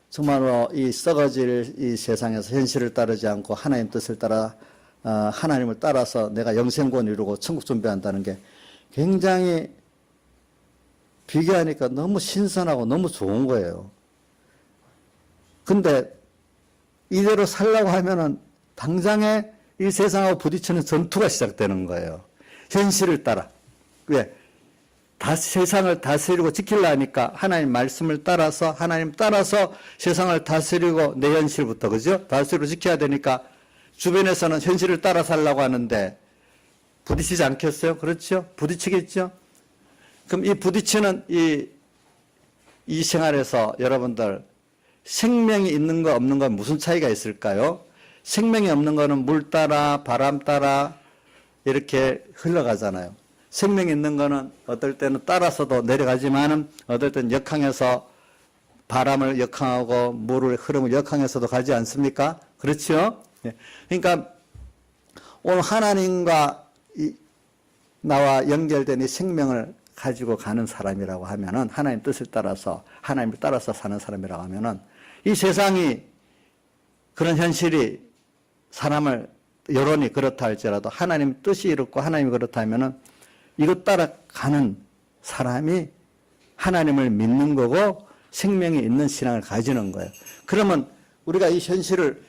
정말로 이 썩어질 이 세상에서 현실을 따르지 않고 하나님 뜻을 따라 하나님을 따라서 내가 영생구원 이루고 천국 준비한다는 게 굉장히 비교하니까 너무 신선하고 너무 좋은 거예요. 근데 이대로 살려고 하면은 당장에 이 세상하고 부딪히는 전투가 시작되는 거예요. 현실을 따라. 왜? 세상을 다스리고 지키려니까 하나님 말씀을 따라서 하나님 따라서 세상을 다스리고 내 현실부터 그죠? 다스리고 지켜야 되니까 주변에서는 현실을 따라 살려고 하는데 부딪히지 않겠어요? 그렇죠? 부딪히겠죠? 그럼 이 부딪히는 이 생활에서 여러분들 생명이 있는 거 없는 건 무슨 차이가 있을까요? 생명이 없는 거는 물 따라 바람 따라 이렇게 흘러가잖아요. 생명이 있는 거는 어떨 때는 따라서도 내려가지만은 어떨 때는 역항해서 바람을 역항하고 물의 흐름을 역항해서도 가지 않습니까? 그렇죠? 그러니까 오늘 하나님과 나와 연결된 이 생명을 가지고 가는 사람이라고 하면은 하나님 뜻을 따라서 하나님을 따라서 사는 사람이라고 하면은 이 세상이 그런 현실이 사람을 여론이 그렇다 할지라도 하나님 뜻이 이렇고 하나님이 그렇다 하면은 이것 따라가는 사람이 하나님을 믿는 거고 생명이 있는 신앙을 가지는 거예요. 그러면 우리가 이 현실을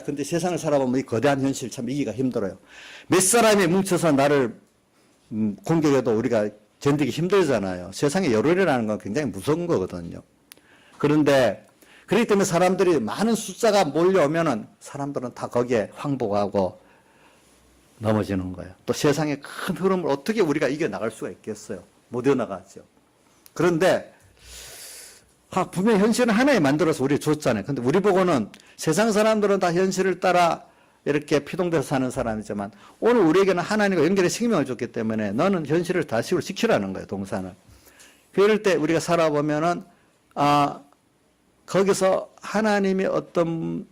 근데 세상을 살아보면 이 거대한 현실 참 이기가 힘들어요. 몇 사람이 뭉쳐서 나를 공격해도 우리가 견디기 힘들잖아요. 세상의 여론이라는 건 굉장히 무서운 거거든요. 그런데 그렇기 때문에 사람들이 많은 숫자가 몰려오면은 사람들은 다 거기에 황복하고 넘어지는 거예요. 또 세상의 큰 흐름을 어떻게 우리가 이겨나갈 수가 있겠어요? 못 이겨나가죠. 그런데 분명히 현실은 하나님 만들어서 우리 줬잖아요. 근데 우리 보고는 세상 사람들은 다 현실을 따라 이렇게 피동돼서 사는 사람이지만 오늘 우리에게는 하나님과 연결의 생명을 줬기 때문에 너는 현실을 다시로 지키라는 거예요. 동산을. 그럴 때 우리가 살아보면은 거기서 하나님의 어떤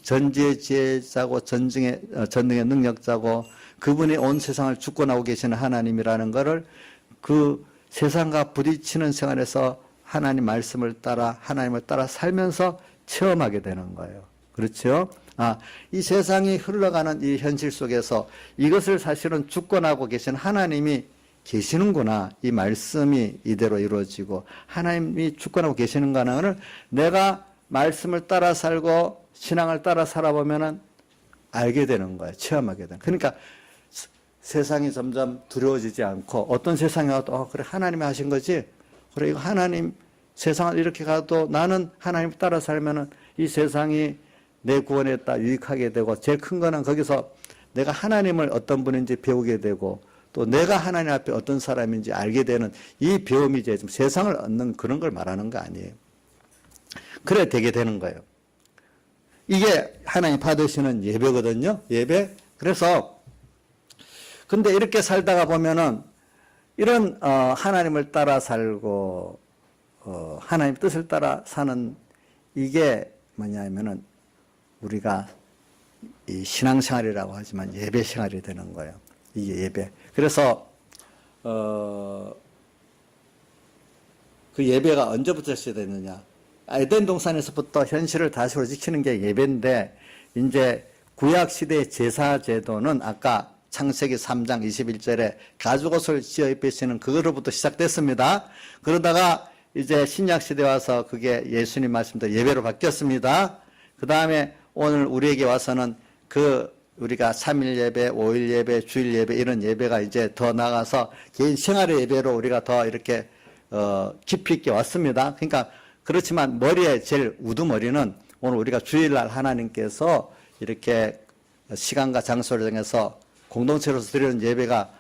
전지의 지혜자고 전능의 능력자고 그분이 온 세상을 주권하고 계시는 하나님이라는 것을 그 세상과 부딪히는 생활에서 하나님 말씀을 따라 하나님을 따라 살면서 체험하게 되는 거예요. 그렇죠? 이 세상이 흘러가는 이 현실 속에서 이것을 사실은 주권하고 계신 하나님이 계시는구나. 이 말씀이 이대로 이루어지고 하나님이 주권하고 계시는가는 내가 말씀을 따라 살고 신앙을 따라 살아보면은 알게 되는 거예요. 체험하게 되는. 그러니까 세상이 점점 두려워지지 않고 어떤 세상이 와도 그래 하나님이 하신 거지. 그래 이거 하나님 세상을 이렇게 가도 나는 하나님 따라 살면은 이 세상이 내 구원에 따라 유익하게 되고 제일 큰 거는 거기서 내가 하나님을 어떤 분인지 배우게 되고 또 내가 하나님 앞에 어떤 사람인지 알게 되는 이 배움이 이제 좀 세상을 얻는 그런 걸 말하는 거 아니에요. 그래 되게 되는 거예요. 이게 하나님 받으시는 예배거든요. 예배. 그래서 근데 이렇게 살다가 보면은 이런 하나님을 따라 살고 하나님 뜻을 따라 사는 이게 뭐냐면은 우리가 이 신앙생활이라고 하지만 예배생활이 되는 거예요. 이게 예배. 그래서 그 예배가 언제부터 시작됐느냐? 에덴 동산에서부터 현실을 다시로 지키는 게 예배인데, 이제 구약 시대의 제사 제도는 아까 창세기 3장 21절에 가죽옷을 지어 입히시는 그거로부터 시작됐습니다. 그러다가 이제 신약 시대 와서 그게 예수님 말씀대로 예배로 바뀌었습니다. 그 다음에 오늘 우리에게 와서는 우리가 3일 예배, 5일 예배, 주일 예배 이런 예배가 이제 더 나가서 개인 생활의 예배로 우리가 더 이렇게 깊이 있게 왔습니다. 그러니까 그렇지만 머리에 제일 우두머리는 오늘 우리가 주일날 하나님께서 이렇게 시간과 장소를 정해서 공동체로서 드리는 예배가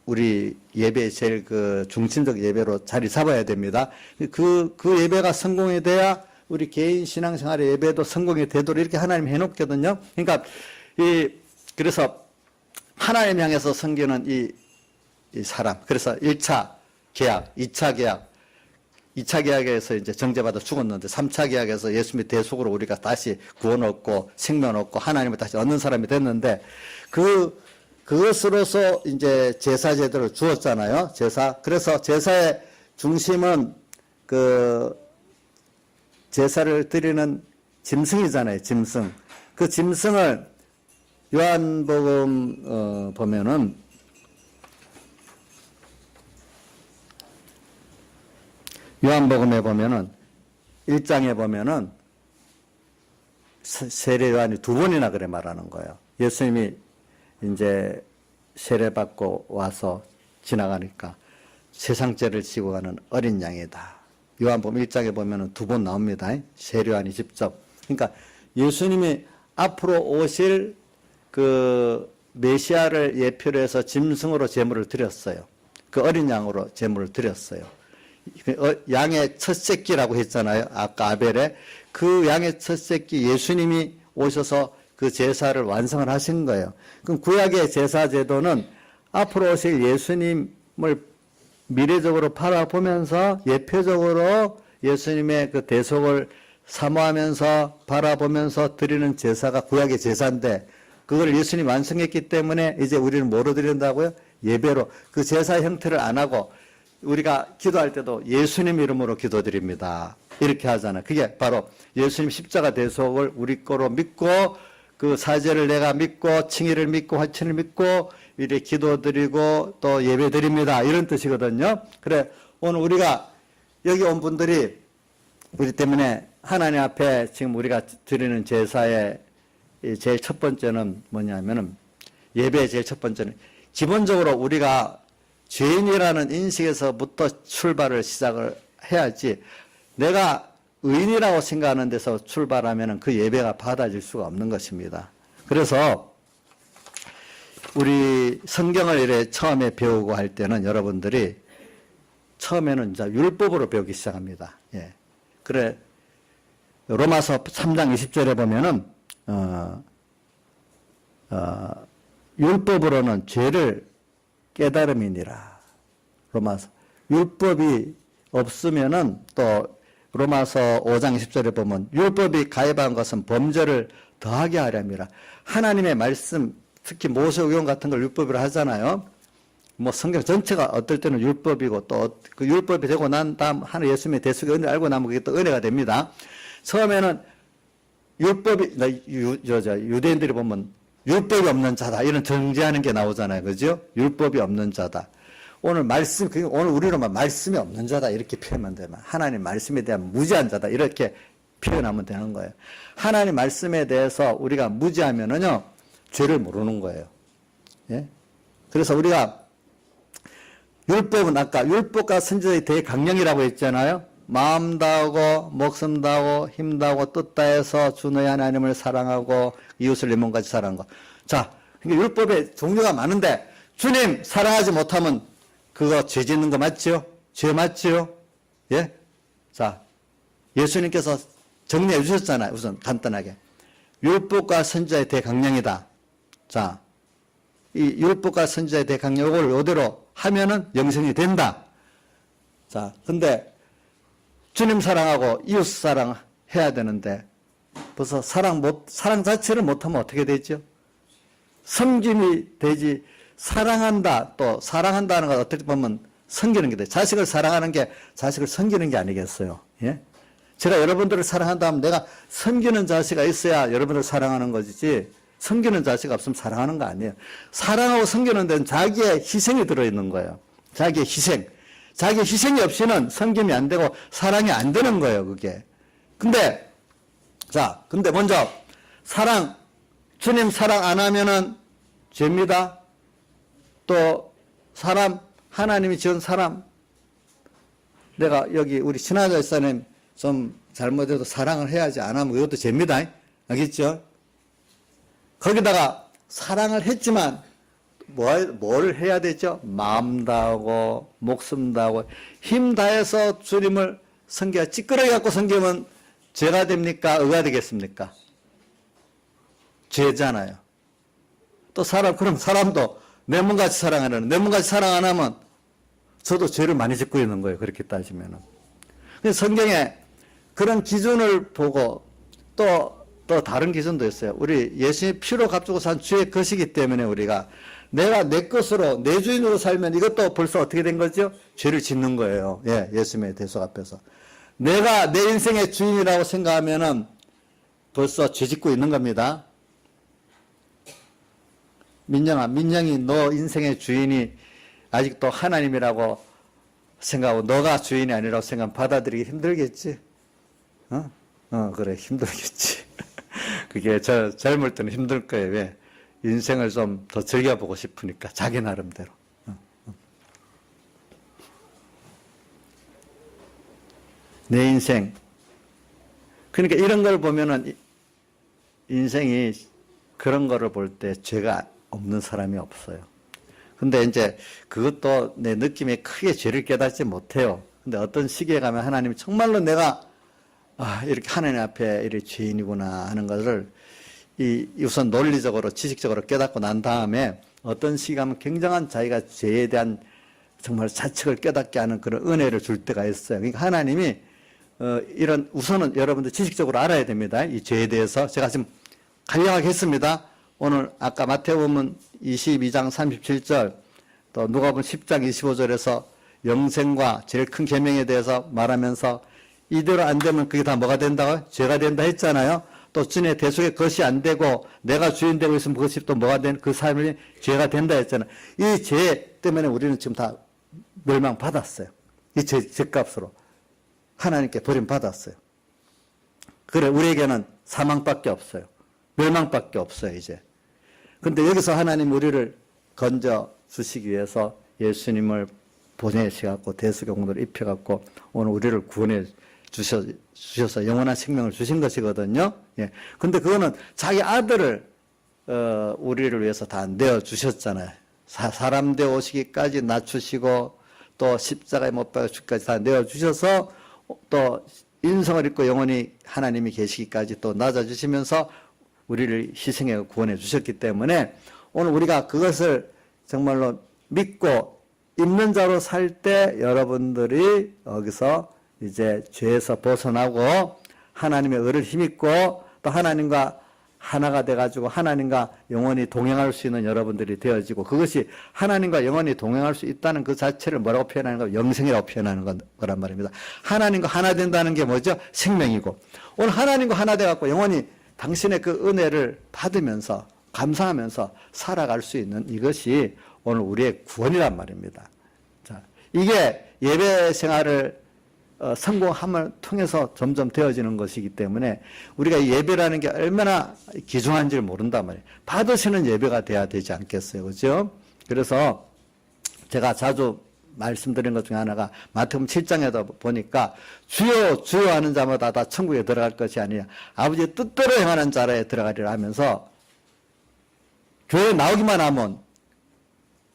우리 예배의 제일 중심적 예배로 자리 잡아야 됩니다. 그 예배가 성공이 돼야 우리 개인 신앙생활의 예배도 성공이 되도록 이렇게 하나님 해놓거든요. 그러니까 그래서 하나님 향해서 섬기는 이 사람. 그래서 1차 계약, 2차 계약, 2차 계약에서 이제 정죄받아 죽었는데 3차 계약에서 예수님의 대속으로 우리가 다시 구원 얻고 생명 얻고 하나님을 다시 얻는 사람이 됐는데 그것으로서 이제 제사 제도를 주었잖아요. 그래서 제사의 중심은 제사를 드리는 짐승이잖아요. 짐승. 그 짐승을 요한복음 보면은 요한복음에 보면은 1장에 보면은 세례 요한이 2번이나 그래 말하는 거예요. 예수님이 이제 세례받고 와서 지나가니까 세상 죄를 지고 가는 어린 양이다. 요한복음 1장에 보면은 2번 나옵니다. 세례 요한이 직접. 그러니까 예수님이 앞으로 오실 메시아를 예표로 해서 짐승으로 제물을 드렸어요. 그 어린 양으로 제물을 드렸어요. 양의 첫 새끼라고 했잖아요. 아까 아벨에. 그 양의 첫 새끼 예수님이 오셔서 그 제사를 완성을 하신 거예요. 그럼 구약의 제사 제도는 앞으로 오실 예수님을 미래적으로 바라보면서 예표적으로 예수님의 그 대속을 사모하면서 바라보면서 드리는 제사가 구약의 제사인데 그걸 예수님이 완성했기 때문에 이제 우리는 뭐로 드린다고요? 예배로. 그 제사 형태를 안 하고 우리가 기도할 때도 예수님 이름으로 기도드립니다. 이렇게 하잖아요. 그게 바로 예수님 십자가 대속을 우리 거로 믿고 그 사죄를 내가 믿고 칭의를 믿고 화친을 믿고 이렇게 기도드리고 또 예배드립니다. 이런 뜻이거든요. 그래 오늘 우리가 여기 온 분들이 우리 때문에 하나님 앞에 지금 우리가 드리는 제사의 제일 첫 번째는 뭐냐면은 예배의 제일 첫 번째는 기본적으로 우리가 죄인이라는 인식에서부터 출발을 시작을 해야지 내가 의인이라고 생각하는 데서 출발하면 그 예배가 받아질 수가 없는 것입니다. 그래서 우리 성경을 이래 처음에 배우고 할 때는 여러분들이 처음에는 이제 율법으로 배우기 시작합니다. 예. 그래 로마서 3장 20절에 보면은 율법으로는 죄를 깨달음이니라. 로마서 율법이 없으면은 또 로마서 5장 20절에 보면 율법이 가입한 것은 범죄를 더하게 하렵니다. 하나님의 말씀 특히 모세오경 같은 걸 율법으로 하잖아요. 뭐 성경 전체가 어떨 때는 율법이고 또 그 율법이 되고 난 다음 하나님 예수님의 대속의 은혜를 알고 나면 그게 또 은혜가 됩니다. 처음에는 율법이 유대인들이 보면 율법이 없는 자다 이런 정죄하는 게 나오잖아요. 그죠? 율법이 없는 자다. 오늘 오늘 우리로만 말씀이 없는 자다 이렇게 표현하면 되면 하나님 말씀에 대한 무지한 자다 이렇게 표현하면 되는 거예요. 하나님 말씀에 대해서 우리가 무지하면은요 죄를 모르는 거예요. 예? 그래서 우리가 율법은 아까 율법과 선지자의 대강령이라고 했잖아요. 마음 다하고 목숨 다하고 힘 다하고 뜻 다해서 주 너희 하나님을 사랑하고 이웃을 내 몸같이 사랑하는 거. 자, 그러니까 율법의 종류가 많은데 주님 사랑하지 못하면 그거 죄 짓는 거 맞죠? 죄 맞죠? 예? 자, 예수님께서 정리해 주셨잖아요. 우선 간단하게. 율법과 선지자의 대강령이다. 자, 이 율법과 선지자의 대강령 이걸 이대로 하면은 영생이 된다. 자, 근데 주님 사랑하고 이웃 사랑해야 되는데 벌써 사랑 자체를 못하면 어떻게 되죠? 섬김이 되지. 사랑한다, 또 사랑한다는 건 어떻게 보면 섬기는 게 돼. 자식을 사랑하는 게 자식을 섬기는 게 아니겠어요. 예? 제가 여러분들을 사랑한다면 내가 섬기는 자세가 있어야 여러분들을 사랑하는 것이지 섬기는 자세가 없으면 사랑하는 거 아니에요. 사랑하고 섬기는 데는 자기의 희생이 들어있는 거예요. 자기의 희생. 자기의 희생이 없이는 섬김이 안 되고 사랑이 안 되는 거예요, 그게. 근데 먼저 주님 사랑 안 하면은 죄입니다. 또 하나님이 지은 사람, 내가 여기 우리 신하자 집사님 좀 잘못해도 사랑을 해야지 안 하면 이것도 죄입니다. 알겠죠? 거기다가 사랑을 했지만 뭘 해야 되죠? 마음 다하고 목숨 다하고 힘 다해서 주님을 섬겨야 찌끄러기 갖고 섬기면 죄가 됩니까? 의가 되겠습니까? 죄잖아요. 또 그럼 사람도 내 몸같이 사랑하는, 내 몸같이 사랑 안 하면 저도 죄를 많이 짓고 있는 거예요. 그렇게 따지면은. 그래서 성경에 그런 기준을 보고 또 다른 기준도 있어요. 우리 예수님이 피로 값주고 산 주의 것이기 때문에 우리가 내가 내 것으로, 내 주인으로 살면 이것도 벌써 어떻게 된 거죠? 죄를 짓는 거예요. 예, 예수님의 대속 앞에서. 내가 내 인생의 주인이라고 생각하면은 벌써 죄 짓고 있는 겁니다. 민영이 너 인생의 주인이 아직도 하나님이라고 생각하고 너가 주인이 아니라고 생각하면 받아들이기 힘들겠지? 그래, 힘들겠지. 그게 젊을 때는 힘들 거예요. 왜? 인생을 좀 더 즐겨보고 싶으니까, 자기 나름대로. 내 인생. 그러니까 이런 걸 보면은 인생이 그런 거를 볼 때 죄가 없는 사람이 없어요. 근데 이제 그것도 내 느낌에 크게 죄를 깨닫지 못해요. 근데 어떤 시기에 가면 하나님이 정말로 내가 이렇게 하나님 앞에 이렇게 죄인이구나 하는 것을 우선 논리적으로 지식적으로 깨닫고 난 다음에 어떤 시기 가면 굉장한 자기가 죄에 대한 정말 자책을 깨닫게 하는 그런 은혜를 줄 때가 있어요. 그러니까 하나님이 우선은 여러분들 지식적으로 알아야 됩니다. 이 죄에 대해서 제가 지금 간략하게 했습니다. 오늘 아까 마태복음 22장 37절 또 누가복음 10장 25절에서 영생과 제일 큰 계명에 대해서 말하면서 이대로 안 되면 그게 다 뭐가 된다고요? 죄가 된다 했잖아요. 또 주님의 대속의 것이 안 되고 내가 주인 되고 있으면 그것이 또 뭐가 된 그 삶이 죄가 된다 했잖아요. 이 죄 때문에 우리는 지금 다 멸망받았어요. 이 죄값으로 하나님께 버림받았어요. 그래 우리에게는 사망밖에 없어요. 멸망밖에 없어요 이제. 근데 여기서 하나님 우리를 건져 주시기 위해서 예수님을 보내셔갖고 대속의 공로를 입혀갖고 오늘 우리를 구원해 주셔서 영원한 생명을 주신 것이거든요. 예. 근데 그거는 자기 아들을 우리를 위해서 다 내어 주셨잖아요. 사람 되어 오시기까지 낮추시고 또 십자가에 못 박아 죽기까지 다 내어 주셔서 또 인성을 입고 영원히 하나님이 계시기까지 또 낮아 주시면서 우리를 희생해 구원해 주셨기 때문에 오늘 우리가 그것을 정말로 믿고 있는 자로 살 때 여러분들이 여기서 이제 죄에서 벗어나고 하나님의 의를 힘입고 또 하나님과 하나가 돼가지고 하나님과 영원히 동행할 수 있는 여러분들이 되어지고 그것이 하나님과 영원히 동행할 수 있다는 그 자체를 뭐라고 표현하는 거? 영생이라고 표현하는 거란 말입니다. 하나님과 하나 된다는 게 뭐죠? 생명이고 오늘 하나님과 하나 돼갖고 영원히 당신의 그 은혜를 받으면서 감사하면서 살아갈 수 있는 이것이 오늘 우리의 구원이란 말입니다. 자, 이게 예배 생활을 성공함을 통해서 점점 되어지는 것이기 때문에 우리가 예배라는 게 얼마나 귀중한지를 모른단 말이에요. 받으시는 예배가 돼야 되지 않겠어요. 그죠? 그래서 제가 자주 말씀드린 것 중에 하나가 마태복음 7장에도 보니까 주여 주여 하는 자마다 다 천국에 들어갈 것이 아니라 아버지의 뜻대로 행하는 자라에 들어가리라 하면서 교회에 나오기만 하면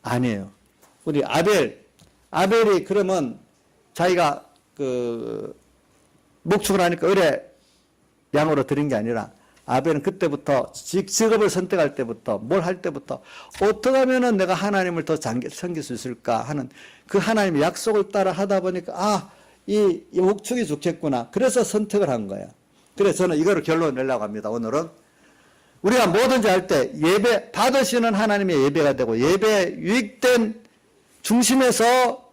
아니에요. 우리 아벨이 그러면 자기가 목축을 하니까 의뢰 양으로 드린 게 아니라 아벨은 그때부터 직업을 선택할 때부터 뭘 할 때부터 어떻게 하면은 내가 하나님을 더 섬길 수 있을까 하는 그 하나님의 약속을 따라 하다 보니까 이 목축이 좋겠구나. 그래서 선택을 한 거야. 그래서 저는 이거를 결론을 내려고 합니다. 오늘은 우리가 뭐든지 할 때 예배 받으시는 하나님의 예배가 되고 예배에 유익된 중심에서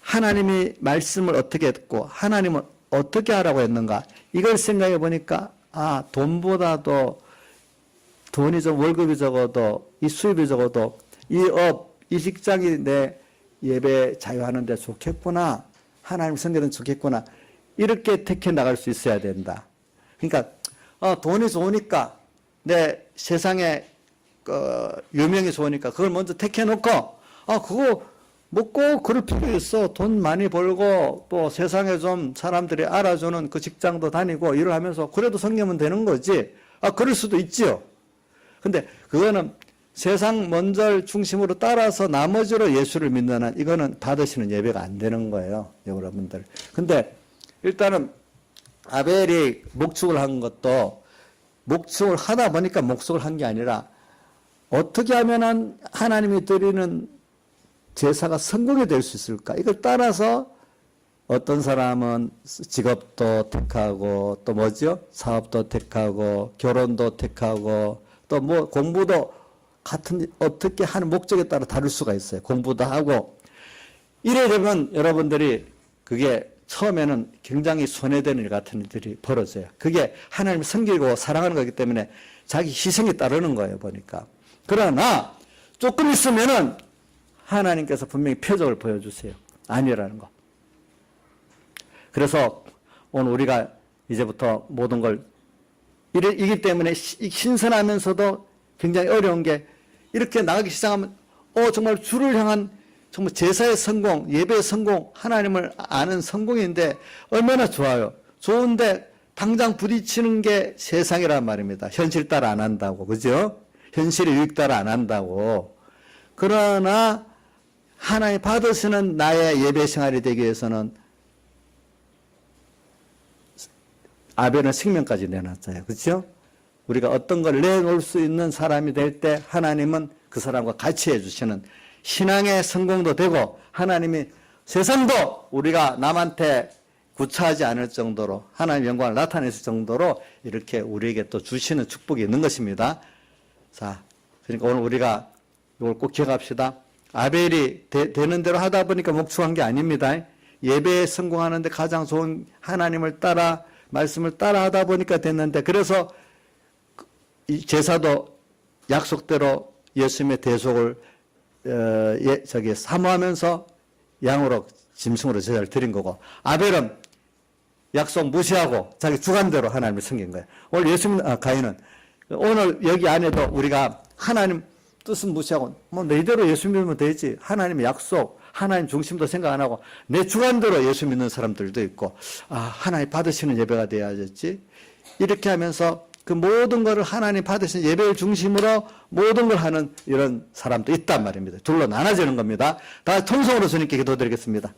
하나님이 말씀을 어떻게 했고 하나님은 어떻게 하라고 했는가? 이걸 생각해 보니까, 돈보다도 돈이 좀 월급이 적어도, 이 수입이 적어도, 이 직장이 내 예배 자유하는데 좋겠구나. 하나님 성결은 좋겠구나. 이렇게 택해 나갈 수 있어야 된다. 그러니까, 돈이 좋으니까, 내 세상에, 유명이 좋으니까 그걸 먼저 택해 놓고, 그거 뭐 꼭 그럴 필요 있어. 돈 많이 벌고, 또 세상에 좀 사람들이 알아주는 그 직장도 다니고, 일을 하면서 그래도 성령은 되는 거지. 그럴 수도 있지요. 근데 그거는 세상 먼저 중심으로 따라서 나머지로 예수를 믿는 한 이거는 받으시는 예배가 안 되는 거예요. 여러분들. 근데 일단은 아벨이 목축을 한 것도 목축을 하다 보니까 목축을 한 게 아니라 어떻게 하면 하나님이 드리는 제사가 성공이 될 수 있을까? 이걸 따라서 어떤 사람은 직업도 택하고 또 뭐죠? 사업도 택하고 결혼도 택하고 또 뭐 공부도 같은 어떻게 하는 목적에 따라 다를 수가 있어요. 공부도 하고 이래 되면 여러분들이 그게 처음에는 굉장히 손해되는 일 같은 일들이 벌어져요. 그게 하나님을 섬기고 사랑하는 거기 때문에 자기 희생이 따르는 거예요. 보니까. 그러나 조금 있으면은 하나님께서 분명히 표적을 보여주세요. 아니라는 거. 그래서 오늘 우리가 이제부터 모든 걸 이기 때문에 신선하면서도 굉장히 어려운 게 이렇게 나가기 시작하면 정말 주를 향한 정말 제사의 성공, 예배의 성공, 하나님을 아는 성공인데 얼마나 좋아요. 좋은데 당장 부딪히는 게 세상이란 말입니다. 현실 따라 안 한다고. 그죠? 현실의 유익 따라 안 한다고. 그러나 하나님 받으시는 나의 예배 생활이 되기 위해서는 아벨은 생명까지 내놨어요. 그렇죠? 우리가 어떤 걸 내놓을 수 있는 사람이 될 때 하나님은 그 사람과 같이 해주시는 신앙의 성공도 되고 하나님이 세상도 우리가 남한테 구차하지 않을 정도로 하나님의 영광을 나타냈을 정도로 이렇게 우리에게 또 주시는 축복이 있는 것입니다. 자, 그러니까 오늘 우리가 이걸 꼭 기억합시다. 아벨이 되는 대로 하다 보니까 목축한 게 아닙니다. 예배에 성공하는데 가장 좋은 하나님을 따라 말씀을 따라 하다 보니까 됐는데 그래서 이 제사도 약속대로 예수님의 대속을 사모하면서 양으로 짐승으로 제사를 드린 거고 아벨은 약속 무시하고 자기 주관대로 하나님을 섬긴 거예요. 오늘 가인은 오늘 여기 안에도 우리가 하나님 뜻은 무시하고 뭐 너희대로 예수 믿으면 되지. 하나님의 약속, 하나님 중심도 생각 안 하고 내 주관대로 예수 믿는 사람들도 있고 하나님 받으시는 예배가 돼야겠지. 이렇게 하면서 그 모든 것을 하나님 받으시는 예배를 중심으로 모든 걸 하는 이런 사람도 있단 말입니다. 둘로 나눠지는 겁니다. 다 통성으로 주님께 기도드리겠습니다.